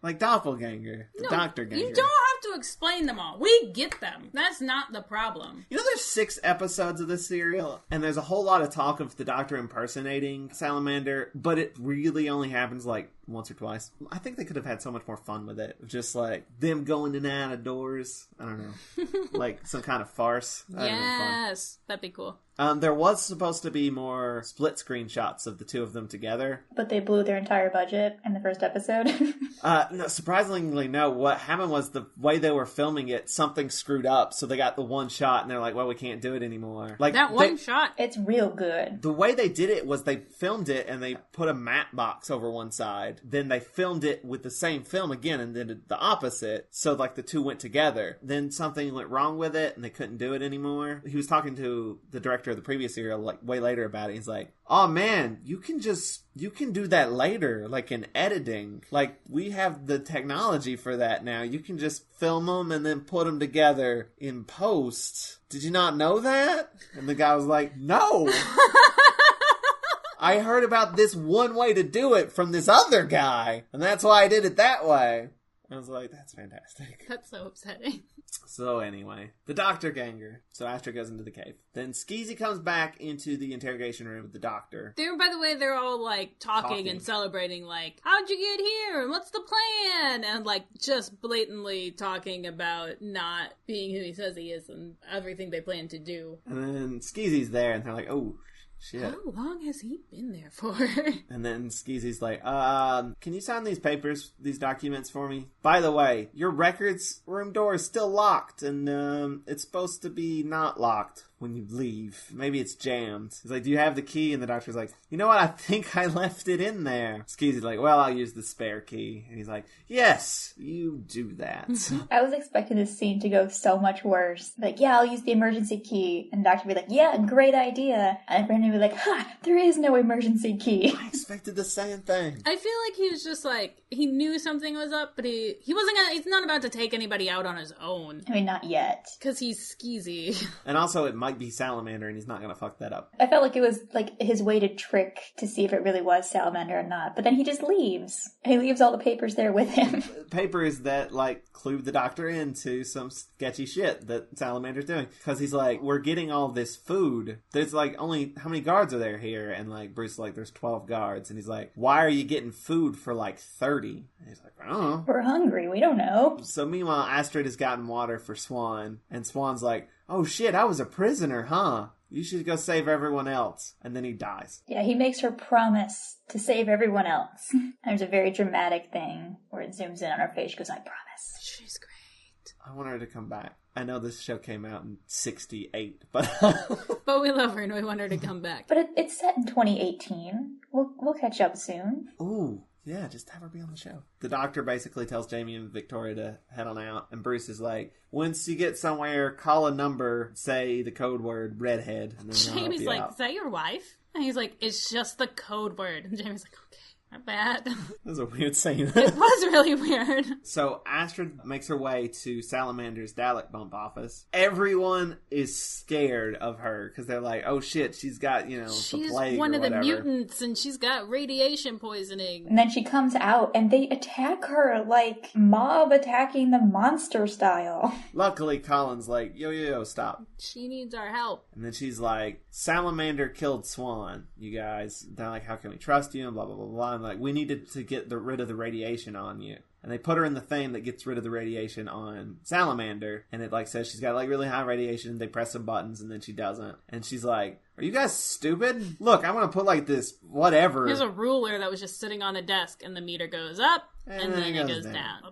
Like Doppelganger. The Doctor Ganger. You don't have to explain them all. We get them. That's not the problem. You know there's 6 episodes of this serial, and there's a whole lot of talk of the Doctor impersonating Salamander, but it really only happens once or twice. I think they could have had so much more fun with it. Just them going in and out of doors. I don't know. Some kind of farce. Yes. That'd be cool. There was supposed to be more split screen shots of the two of them together. But they blew their entire budget in the first episode. No, surprisingly, no. What happened was the way they were filming it, something screwed up, so they got the one shot, and they're like, well, we can't do it anymore. That one shot? It's real good. The way they did it was they filmed it, and they put a matte box over one side. Then they filmed it with the same film again, and then the opposite, so the two went together. Then something went wrong with it, and they couldn't do it anymore. He was talking to the director of the previous serial way later about it. He's like, oh man, you can do that later, in editing. We have the technology for that now. You can just film them and then put them together in post. Did you not know that? And the guy was like, no. I heard about this one way to do it from this other guy, and that's why I did it that way. I was like, that's fantastic. That's so upsetting. So anyway, the Doctor Ganger. So Astrid goes into the cave. Then Skeezy comes back into the interrogation room with the Doctor. By the way, they're all talking and celebrating how'd you get here? And what's the plan? And just blatantly talking about not being who he says he is and everything they plan to do. And then Skeezy's there and they're like, oh, shit. How long has he been there for? And then Skeezy's like, can you sign these papers, these documents for me? By the way, your records room door is still locked, and it's supposed to be not locked when you leave. Maybe it's jammed. He's like, do you have the key? And the Doctor's like, you know what? I think I left it in there. Skeezy's like, well, I'll use the spare key. And he's like, yes, you do that. I was expecting this scene to go so much worse. Yeah, I'll use the emergency key. And the Doctor would be like, yeah, great idea. And Brandon would be like, there is no emergency key. I expected the same thing. I feel like he was just he knew something was up, but he wasn't he's not about to take anybody out on his own. I mean, not yet. Because he's skeezy. And also, it might might be Salamander, and he's not going to fuck that up. I felt like it was like his way to trick to see if it really was Salamander or not. But then he just leaves. He leaves all the papers there with him. Papers that, like, clue the Doctor into some sketchy shit that Salamander's doing. Because he's like, we're getting all this food. There's, like, only, how many guards are there here? And, like, Bruce is like, there's 12 guards. And he's like, why are you getting food for, like, 30? And he's like, I don't know. We're hungry. We don't know. So meanwhile, Astrid has gotten water for Swan. And Swan's like, oh shit, I was a prisoner, huh? You should go save everyone else. And then he dies. Yeah, he makes her promise to save everyone else. There's a very dramatic thing where it zooms in on her face. She goes, I promise. She's great. I want her to come back. I know this show came out in 68, but... But we love her and we want her to come back. But it's set in 2018. We'll catch up soon. Ooh. Yeah, just have her be on the show. The Doctor basically tells Jamie and Victoria to head on out, and Bruce is like, once you get somewhere, call a number, say the code word, redhead, and then Jamie's like, out. Is that your wife? And he's like, it's just the code word. And Jamie's like, okay. Not bad. That was a weird scene. It was really weird. So Astrid makes her way to Salamander's Dalek bump office. Everyone is scared of her because they're like, oh shit, she's got, the plague. She's one or of the whatever. mutants and she's got radiation poisoning. And then she comes out and they attack her like mob attacking the monster style. Luckily, Colin's like, yo, stop. She needs our help. And then she's like, Salamander killed Swan, you guys. They're like, how can we trust you? And blah, blah, blah, blah. And like, we needed to get rid of the radiation on you. And they put her in the thing that gets rid of the radiation on Salamander. And it like says she's got like really high radiation. They press some buttons and then she doesn't. And she's like, are you guys stupid? Look, I'm going to put like this whatever. There's a ruler that was just sitting on the desk and the meter goes up and then it goes down.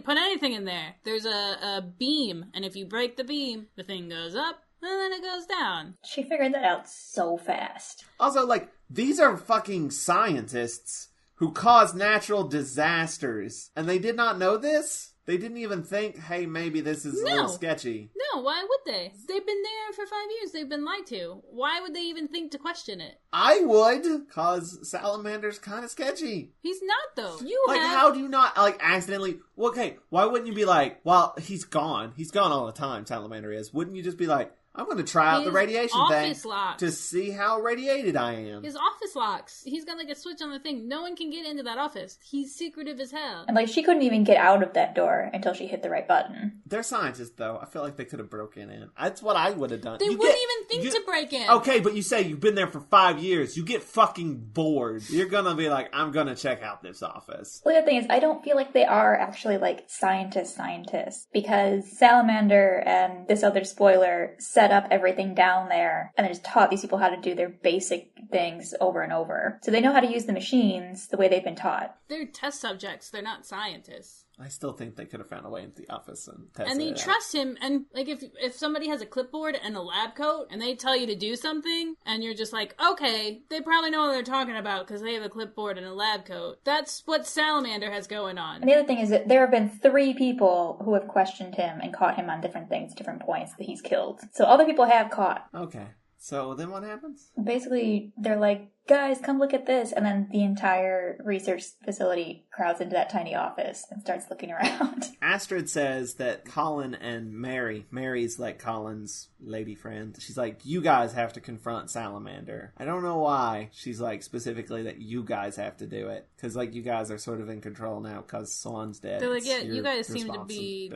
Put anything in there. There's a beam. And if you break the beam, the thing goes up and then it goes down. She figured that out so fast. Also, like, these are fucking scientists who cause natural disasters. And they did not know this? They didn't even think, hey, maybe this is a little sketchy. No, why would they? They've been there for 5 years. They've been lied to. Why would they even think to question it? I would, cause Salamander's kind of sketchy. He's not, though. How do you not, like, accidentally... Well, okay, why wouldn't you be like, well, he's gone. He's gone all the time, Salamander is. Wouldn't you just be like, I'm going to try out the radiation thing to see how radiated I am. His office locks. He's got like a switch on the thing. No one can get into that office. He's secretive as hell. And like she couldn't even get out of that door until she hit the right button. They're scientists though. I feel like they could have broken in. That's what I would have done. They wouldn't even think to break in. Okay, but you say you've been there for 5 years. You get fucking bored. You're going to be like, I'm going to check out this office. Well, the other thing is, I don't feel like they are actually like scientists because Salamander and this other spoiler set up everything down there and then just taught these people how to do their basic things over and over. So they know how to use the machines the way they've been taught. They're test subjects. They're not scientists. I still think they could have found a way into the office and tested it. And they trust him. And like if somebody has a clipboard and a lab coat and they tell you to do something and you're just like, okay, they probably know what they're talking about because they have a clipboard and a lab coat. That's what Salamander has going on. And the other thing is that there have been 3 people who have questioned him and caught him on different things, different points that he's killed. So other people have caught. Okay. So then what happens? Basically, they're like, guys, come look at this. And then the entire research facility crowds into that tiny office and starts looking around. Astrid says that Colin and Mary's like Colin's lady friend. She's like, you guys have to confront Salamander. I don't know why she's like specifically that you guys have to do it. Because like you guys are sort of in control now because Swan's dead. They're like, yeah, you guys seem to be,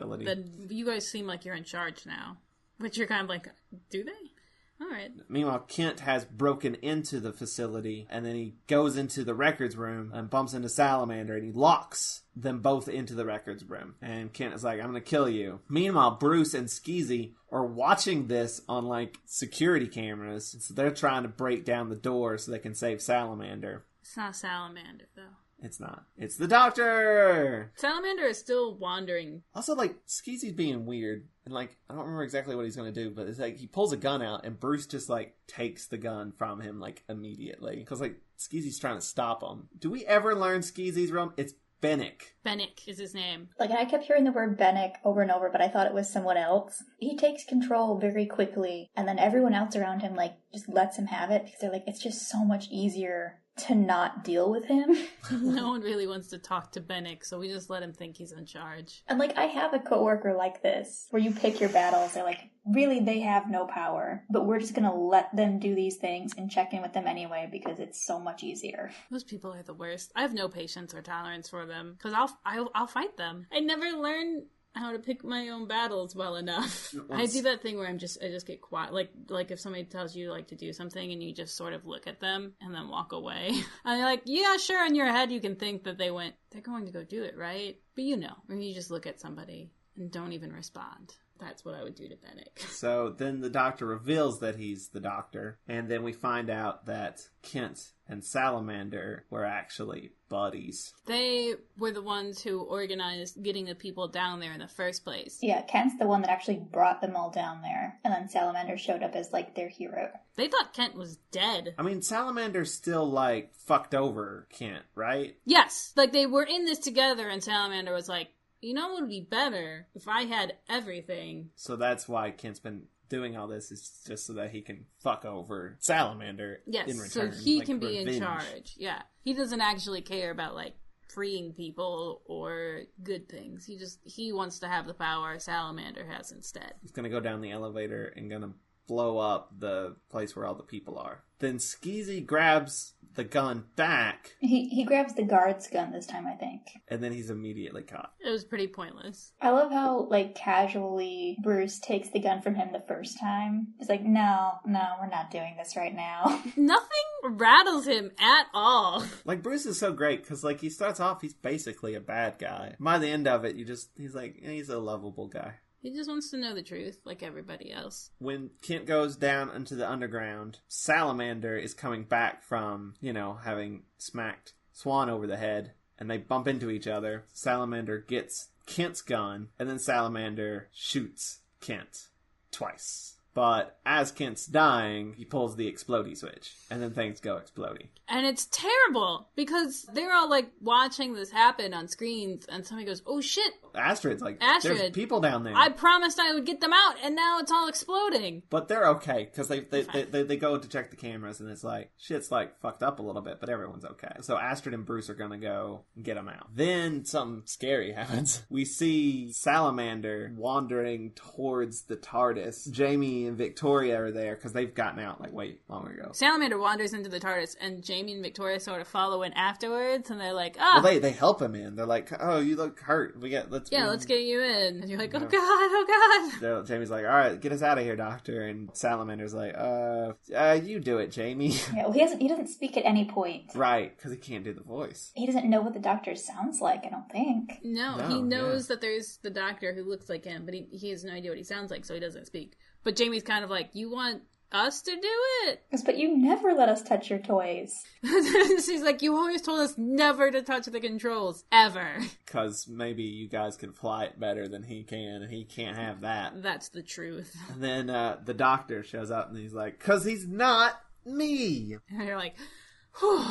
you guys seem like you're in charge now. But you're kind of like, do they? All right. Meanwhile, Kent has broken into the facility, and then he goes into the records room and bumps into Salamander, and he locks them both into the records room. And Kent is like, I'm going to kill you. Meanwhile, Bruce and Skeezy are watching this on, like, security cameras. So they're trying to break down the door so they can save Salamander. It's not Salamander, though. It's not. It's the Doctor! Salamander is still wandering. Also, like, Skeezy's being weird. And, like, I don't remember exactly what he's going to do, but it's like he pulls a gun out and Bruce just, like, takes the gun from him, like, immediately. Because, like, Skeezy's trying to stop him. Do we ever learn Skeezy's realm? It's Bennick. Bennick is his name. Like, I kept hearing the word Bennick over and over, but I thought it was someone else. He takes control very quickly, and then everyone else around him, like, just lets him have it, because they're like, it's just so much easier to not deal with him. No one really wants to talk to Bennick, so we just let him think he's in charge. And, like, I have a coworker like this, where you pick your battles. They're like, really, they have no power, but we're just gonna let them do these things and check in with them anyway because it's so much easier. Those people are the worst. I have no patience or tolerance for them, because I'll fight them. I never learned how to pick my own battles well enough. I do that thing where I just get quiet. Like if somebody tells you like to do something and you just sort of look at them and then walk away. And you're like, yeah, sure, in your head you can think that they're going to go do it, right? But when you just look at somebody and don't even respond. That's what I would do to Bennick. So then the Doctor reveals that he's the Doctor, and then we find out that Kent and Salamander were actually buddies. They were the ones who organized getting the people down there in the first place. Yeah, Kent's the one that actually brought them all down there, and then Salamander showed up as, like, their hero. They thought Kent was dead. I mean, Salamander's still, like, fucked over Kent, right? Yes, like they were in this together, and Salamander was like, you know what would be better if I had everything. So that's why Kent's been doing all this, is just so that he can fuck over Salamander in return. So he like, can be revenge. in charge. Yeah. He doesn't actually care about, like, freeing people or good things. He wants to have the power Salamander has instead. He's gonna go down the elevator and gonna blow up the place where all the people are. Then Skeezy grabs the gun back. He grabs the guard's gun this time, I think. And then he's immediately caught. It was pretty pointless. I love how, like, casually Bruce takes the gun from him the first time. He's like, no, we're not doing this right now. Nothing rattles him at all. Like, Bruce is so great, because, like, he starts off, he's basically a bad guy. By the end of it, he's like, he's a lovable guy. He just wants to know the truth, like everybody else. When Kent goes down into the underground, Salamander is coming back from, having smacked Swan over the head, and they bump into each other. Salamander gets Kent's gun, and then Salamander shoots Kent twice. But as Kent's dying, he pulls the explodey switch, and then things go explodey. And it's terrible, because they're all, like, watching this happen on screens, and somebody goes, oh shit! Astrid's like, there's people down there. I promised I would get them out, and now it's all exploding. But they're okay, because they go to check the cameras, and it's like, shit's, like, fucked up a little bit, but everyone's okay. So Astrid and Bruce are gonna go and get them out. Then something scary happens. We see Salamander wandering towards the TARDIS. Jamie and Victoria are there, because they've gotten out, like, way long ago. Salamander wanders into the TARDIS, and Jamie and Victoria sort of follow in afterwards, and they're like, Well, they help him in. They're like, oh, you look hurt. Let's get you in. And you're like, oh god. Jamie's like, all right, get us out of here, Doctor. And Salamander's like, you do it, Jamie. Yeah, well, he doesn't speak at any point. Right, because he can't do the voice. He doesn't know what the Doctor sounds like, I don't think. No, he knows that there's the Doctor who looks like him, but he has no idea what he sounds like, so he doesn't speak. But Jamie's kind of like, you want us to do it? Yes, but you never let us touch your toys. She's like, you always told us never to touch the controls, ever. Because maybe you guys can fly it better than he can, and he can't have that. That's the truth. And then the Doctor shows up, and he's like, because he's not me. And you're like, whew.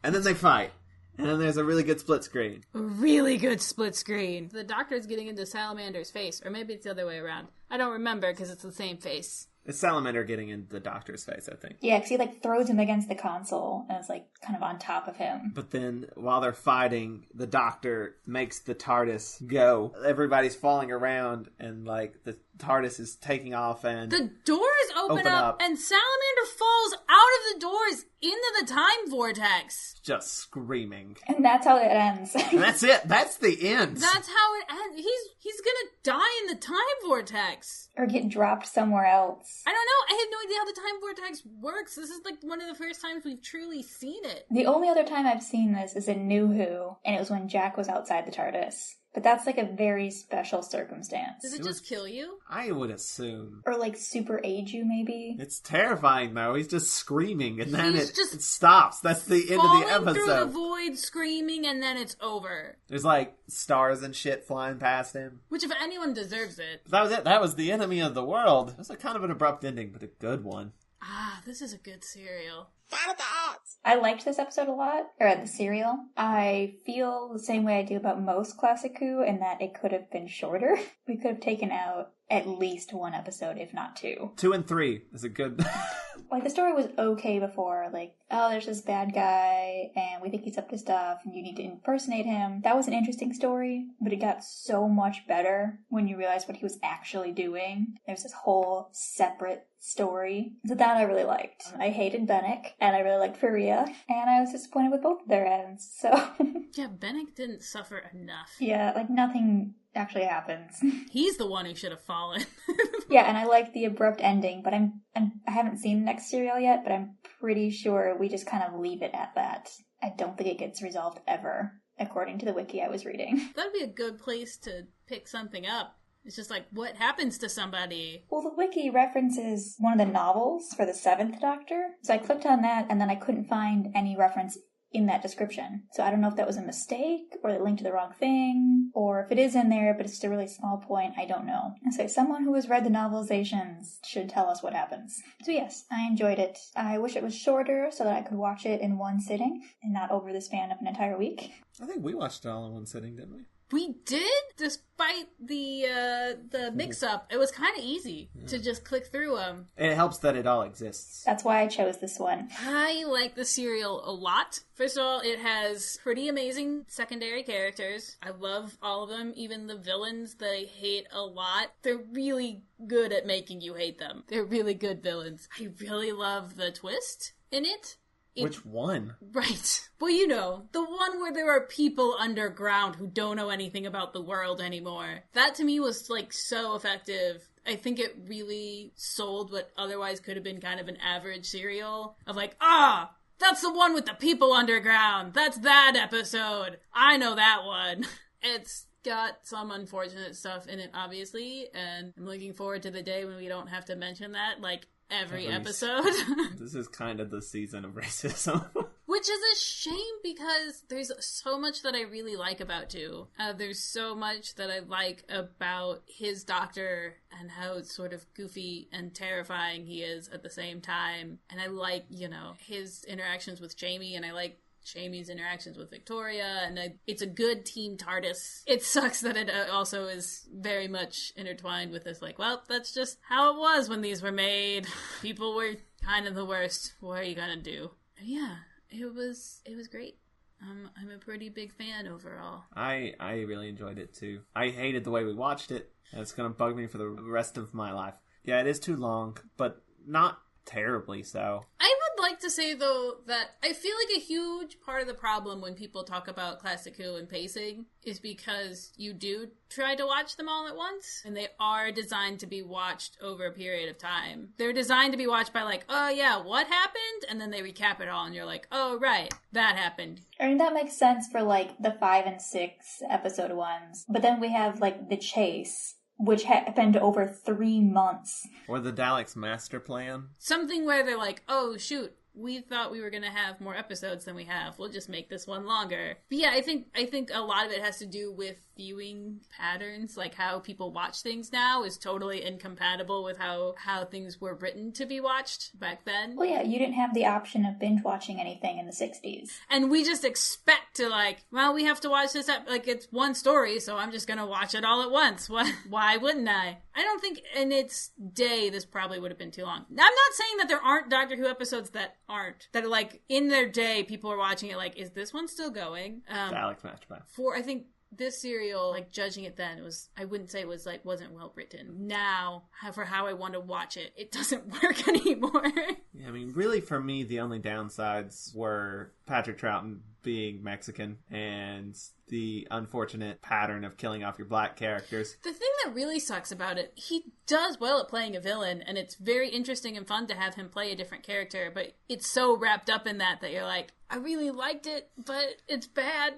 And then they fight. And then there's a really good split screen. A really good split screen. The Doctor's getting into Salamander's face, or maybe it's the other way around. I don't remember, because it's the same face. It's Salamander getting in the Doctor's face, I think. Yeah, because he, like, throws him against the console, and it's, like, kind of on top of him. But then, while they're fighting, the Doctor makes the TARDIS go. Everybody's falling around, and, like, the TARDIS is taking off, and the doors open up, and Salamander falls out of the doors into the time vortex. Just screaming. And that's how it ends. And that's it. That's the end. That's how it ends. He's gonna die in the time vortex. Or get dropped somewhere else. I don't know. I had no idea how the time vortex works. This is like one of the first times we've truly seen it. The only other time I've seen this is in New Who, and it was when Jack was outside the TARDIS. But that's like a very special circumstance. Does it just kill you? I would assume. Or like super age you, maybe? It's terrifying, though. He's just screaming, and then it stops. That's the end of the episode. Falling through the void, screaming, and then it's over. There's like stars and shit flying past him. Which, if anyone deserves it. That was it. That was the enemy of the world. It was a kind of an abrupt ending, but a good one. This is a good serial. What are the odds? I liked this episode a lot, or the serial. I feel the same way I do about most Classic Who, in that it could have been shorter. We could have taken out at least one episode, if not two. 2 and 3 is a good... Like, the story was okay before, like, oh, there's this bad guy, and we think he's up to stuff, and you need to impersonate him. That was an interesting story, but it got so much better when you realize what he was actually doing. There's this whole separate story. So that I really liked. I hated Bennick, and I really liked Faria, and I was disappointed with both of their ends, so... Yeah, Bennick didn't suffer enough. Yeah, like, nothing actually happens. He's the one who should have fallen. Yeah, and I like the abrupt ending, but I haven't seen the next serial yet, but I'm pretty sure we just kind of leave it at that. I don't think it gets resolved ever, according to the wiki I was reading. That'd be a good place to pick something up. It's just like, what happens to somebody? Well, the wiki references one of the novels for the 7th Doctor, so I clicked on that, and then I couldn't find any reference in that description. So I don't know if that was a mistake, or it linked to the wrong thing, or if it is in there, but it's just a really small point, I don't know. And so someone who has read the novelizations should tell us what happens. So yes, I enjoyed it. I wish it was shorter so that I could watch it in one sitting, and not over the span of an entire week. I think we watched it all in one sitting, didn't we? We did, despite the mix-up. It was kind of easy to just click through them. And it helps that it all exists. That's why I chose this one. I like the serial a lot. First of all, it has pretty amazing secondary characters. I love all of them, even the villains that I hate a lot. They're really good at making you hate them. They're really good villains. I really love the twist in it. Which one? Right. Well, you know, the one where there are people underground who don't know anything about the world anymore. That to me was, like, so effective. I think it really sold what otherwise could have been kind of an average serial. Of like, that's the one with the people underground. That's that episode. I know that one. It's got some unfortunate stuff in it, obviously, and I'm looking forward to the day when we don't have to mention that, like, every episode. This is kind of the season of racism. Which is a shame because there's so much that I really like about two. There's so much that I like about his doctor and how sort of goofy and terrifying he is at the same time. And I like, you know, his interactions with Jamie, and I like Jamie's interactions with Victoria, and it's a good team TARDIS. It sucks that it also is very much intertwined with this, like, well, that's just how it was when these were made. People were kind of the worst. What are you gonna do? Yeah, it was great. I'm a pretty big fan overall. I really enjoyed it too. I hated the way we watched it, and it's gonna bug me for the rest of my life. Yeah, it is too long, but not terribly so. I would like to say, though, that I feel like a huge part of the problem when people talk about Classic Who and pacing is because you do try to watch them all at once, and they are designed to be watched over a period of time. They're designed to be watched by, like, oh yeah, what happened? And then they recap it all, and you're like, oh right, that happened. I mean, that makes sense for, like, the 5 and 6 episode ones. But then we have, like, The Chase, which happened over 3 months. Or the Daleks' master plan. Something where they're like, oh shoot, we thought we were going to have more episodes than we have. We'll just make this one longer. But yeah, I think a lot of it has to do with viewing patterns, like how people watch things now is totally incompatible with how things were written to be watched back then. Well, yeah, you didn't have the option of binge watching anything in the 60s. And we just expect to, like, well, we have to watch this, like, it's one story, so I'm just going to watch it all at once. Why wouldn't I? I don't think in its day this probably would have been too long. Now, I'm not saying that there aren't Doctor Who episodes that are like, in their day, people are watching it like, is this one still going? Daleks Master Plan. I think this serial, like, judging it then, I wouldn't say it was, like, wasn't well written. Now, for how I want to watch it, it doesn't work anymore. Yeah, I mean, really for me, the only downsides were Patrick Troughton being Mexican and the unfortunate pattern of killing off your black characters. The thing that really sucks about it, he does well at playing a villain, and it's very interesting and fun to have him play a different character, but it's so wrapped up in that you're like, I really liked it, but it's bad.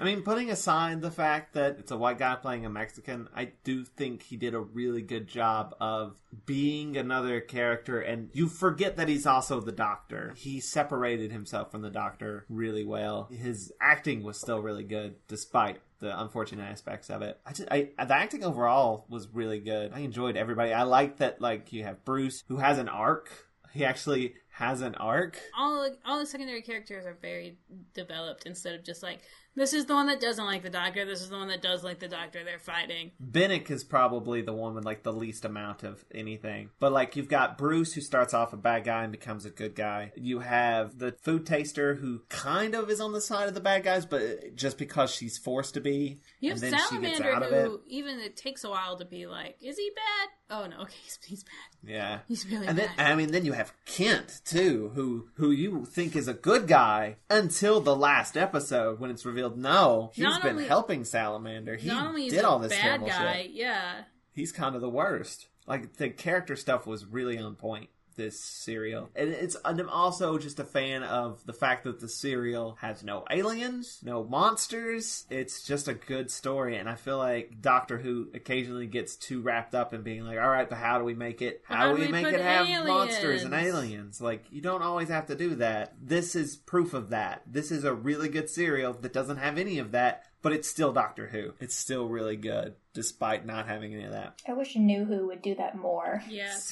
I mean, putting aside the fact that it's a white guy playing a Mexican, I do think he did a really good job of being another character, and you forget that he's also the Doctor. He separated himself from the Doctor really well. His acting was still really good, despite the unfortunate aspects of it. The acting overall was really good. I enjoyed everybody. I like that, like, you have Bruce, who has an arc. He actually has an arc. All the secondary characters are very developed instead of just like, this is the one that doesn't like the Doctor, this is the one that does like the Doctor, they're fighting. Bennick is probably the one with, like, the least amount of anything. But, like, you've got Bruce, who starts off a bad guy and becomes a good guy. You have the food taster, who kind of is on the side of the bad guys, but just because she's forced to be. You have and then she gets out Salamander, of it. who, even it takes a while to be like, is he bad? Oh, no, okay, he's bad. Yeah. He's really and then, bad. then you have Kent, too, who you think is a good guy until the last episode when it's revealed, no, he's been helping Salamander. He did all this terrible shit. Yeah. He's kind of the worst. Like, the character stuff was really on point, this serial. And I'm also just a fan of the fact that the serial has no aliens, no monsters. It's just a good story, and I feel like Doctor Who occasionally gets too wrapped up in being like, all right, but how do we make it? How do we make it have monsters and aliens? Like, you don't always have to do that. This is proof of that. This is a really good serial that doesn't have any of that, but it's still Doctor Who. It's still really good, despite not having any of that. I wish New Who would do that more. Yes.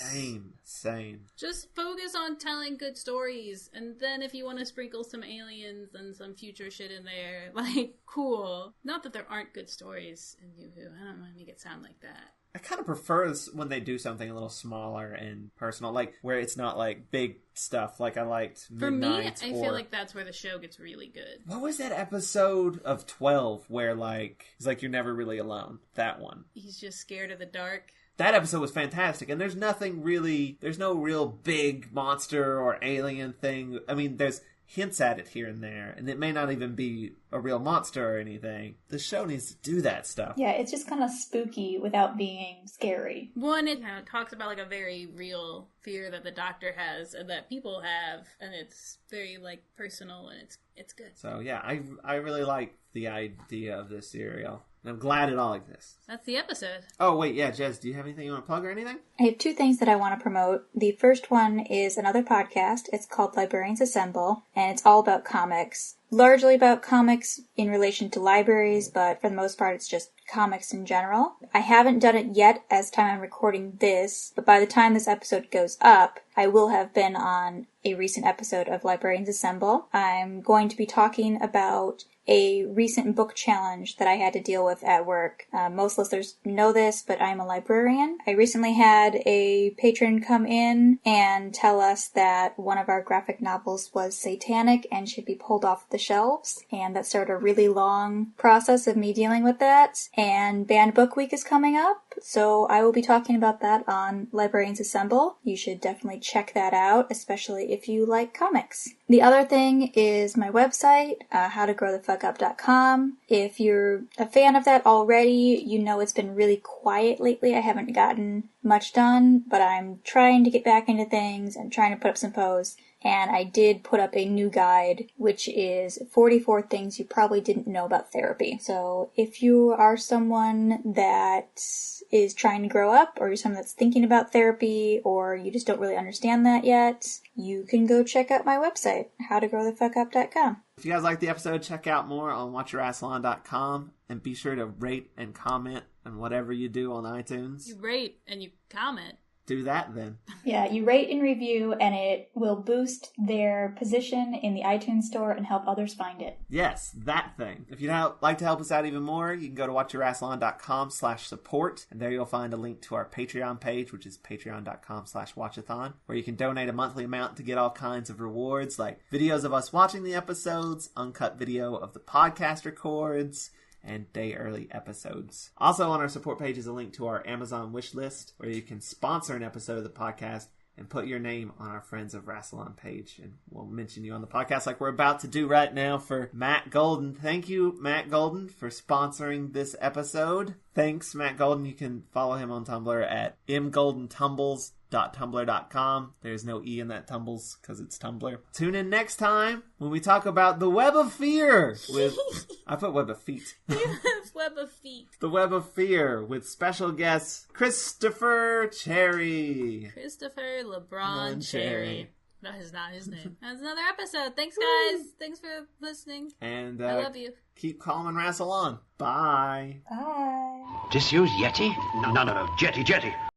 Same. Just focus on telling good stories, and then if you want to sprinkle some aliens and some future shit in there, like, cool. Not that there aren't good stories in New Who. I don't want to make it sound like that. I kind of prefer when they do something a little smaller and personal, like where it's not like big stuff. Like I liked Midnight. For me, I feel like that's where the show gets really good. What was that episode of 12 where like it's like you're never really alone? That one. He's just scared of the dark. That episode was fantastic, and there's no real big monster or alien thing. I mean, there's hints at it here and there, and it may not even be a real monster or anything. The show needs to do that stuff. Yeah, it's just kind of spooky without being scary. One, it kind of talks about like a very real fear that the Doctor has and that people have, and it's very like personal, and it's good. So yeah, I really like the idea of this serial. And I'm glad it all exists. That's the episode. Oh, wait, yeah, Jez, do you have anything you want to plug or anything? I have two things that I want to promote. The first one is another podcast. It's called Librarians Assemble, and it's all about comics. Largely about comics in relation to libraries, but for the most part it's just comics in general. I haven't done it yet as time I'm recording this, but by the time this episode goes up, I will have been on a recent episode of Librarians Assemble. I'm going to be talking about a recent book challenge that I had to deal with at work. Most listeners know this, but I'm a librarian. I recently had a patron come in and tell us that one of our graphic novels was satanic and should be pulled off the shelves, and that started a really long process of me dealing with that. And Banned Book Week is coming up, so I will be talking about that on Librarians Assemble. You should definitely check that out, especially if you like comics. The other thing is my website, howtogrowthefuckup.com. If you're a fan of that already, you know it's been really quiet lately. I haven't gotten much done, but I'm trying to get back into things. I'm trying to put up some posts. And I did put up a new guide, which is 44 things you probably didn't know about therapy. So if you are someone that is trying to grow up, or you're someone that's thinking about therapy, or you just don't really understand that yet, you can go check out my website, howtogrowthefuckup.com. If you guys like the episode, check out more on watchyourassalon.com, and be sure to rate and comment on whatever you do on iTunes. You rate and you comment. Do that then. Yeah, you rate and review, and it will boost their position in the iTunes store and help others find it. Yes, that thing. If you'd like to help us out even more, you can go to watchyourassalon.com/support, and there you'll find a link to our Patreon page, which is patreon.com/watchathon, where you can donate a monthly amount to get all kinds of rewards, like videos of us watching the episodes, uncut video of the podcast records, and day-early episodes. Also on our support page is a link to our Amazon wish list, where you can sponsor an episode of the podcast and put your name on our Friends of Rassilon page, and we'll mention you on the podcast like we're about to do right now for Matt Golden. Thank you, Matt Golden, for sponsoring this episode. Thanks, Matt Golden. You can follow him on Tumblr at mgoldentumbles.tumblr.com. There's no E in that tumbles because it's Tumblr. Tune in next time when we talk about the Web of Fear with... I put Web of Feet. Yes, Web of Feet. The Web of Fear with special guest Christopher Cherry. Christopher LeBron Cherry. That is not his name. That's another episode. Thanks, guys. Thanks for listening. And I love you. Keep calm and wrestle on. Bye. Bye. Disuse Yeti? None of them. Jetty.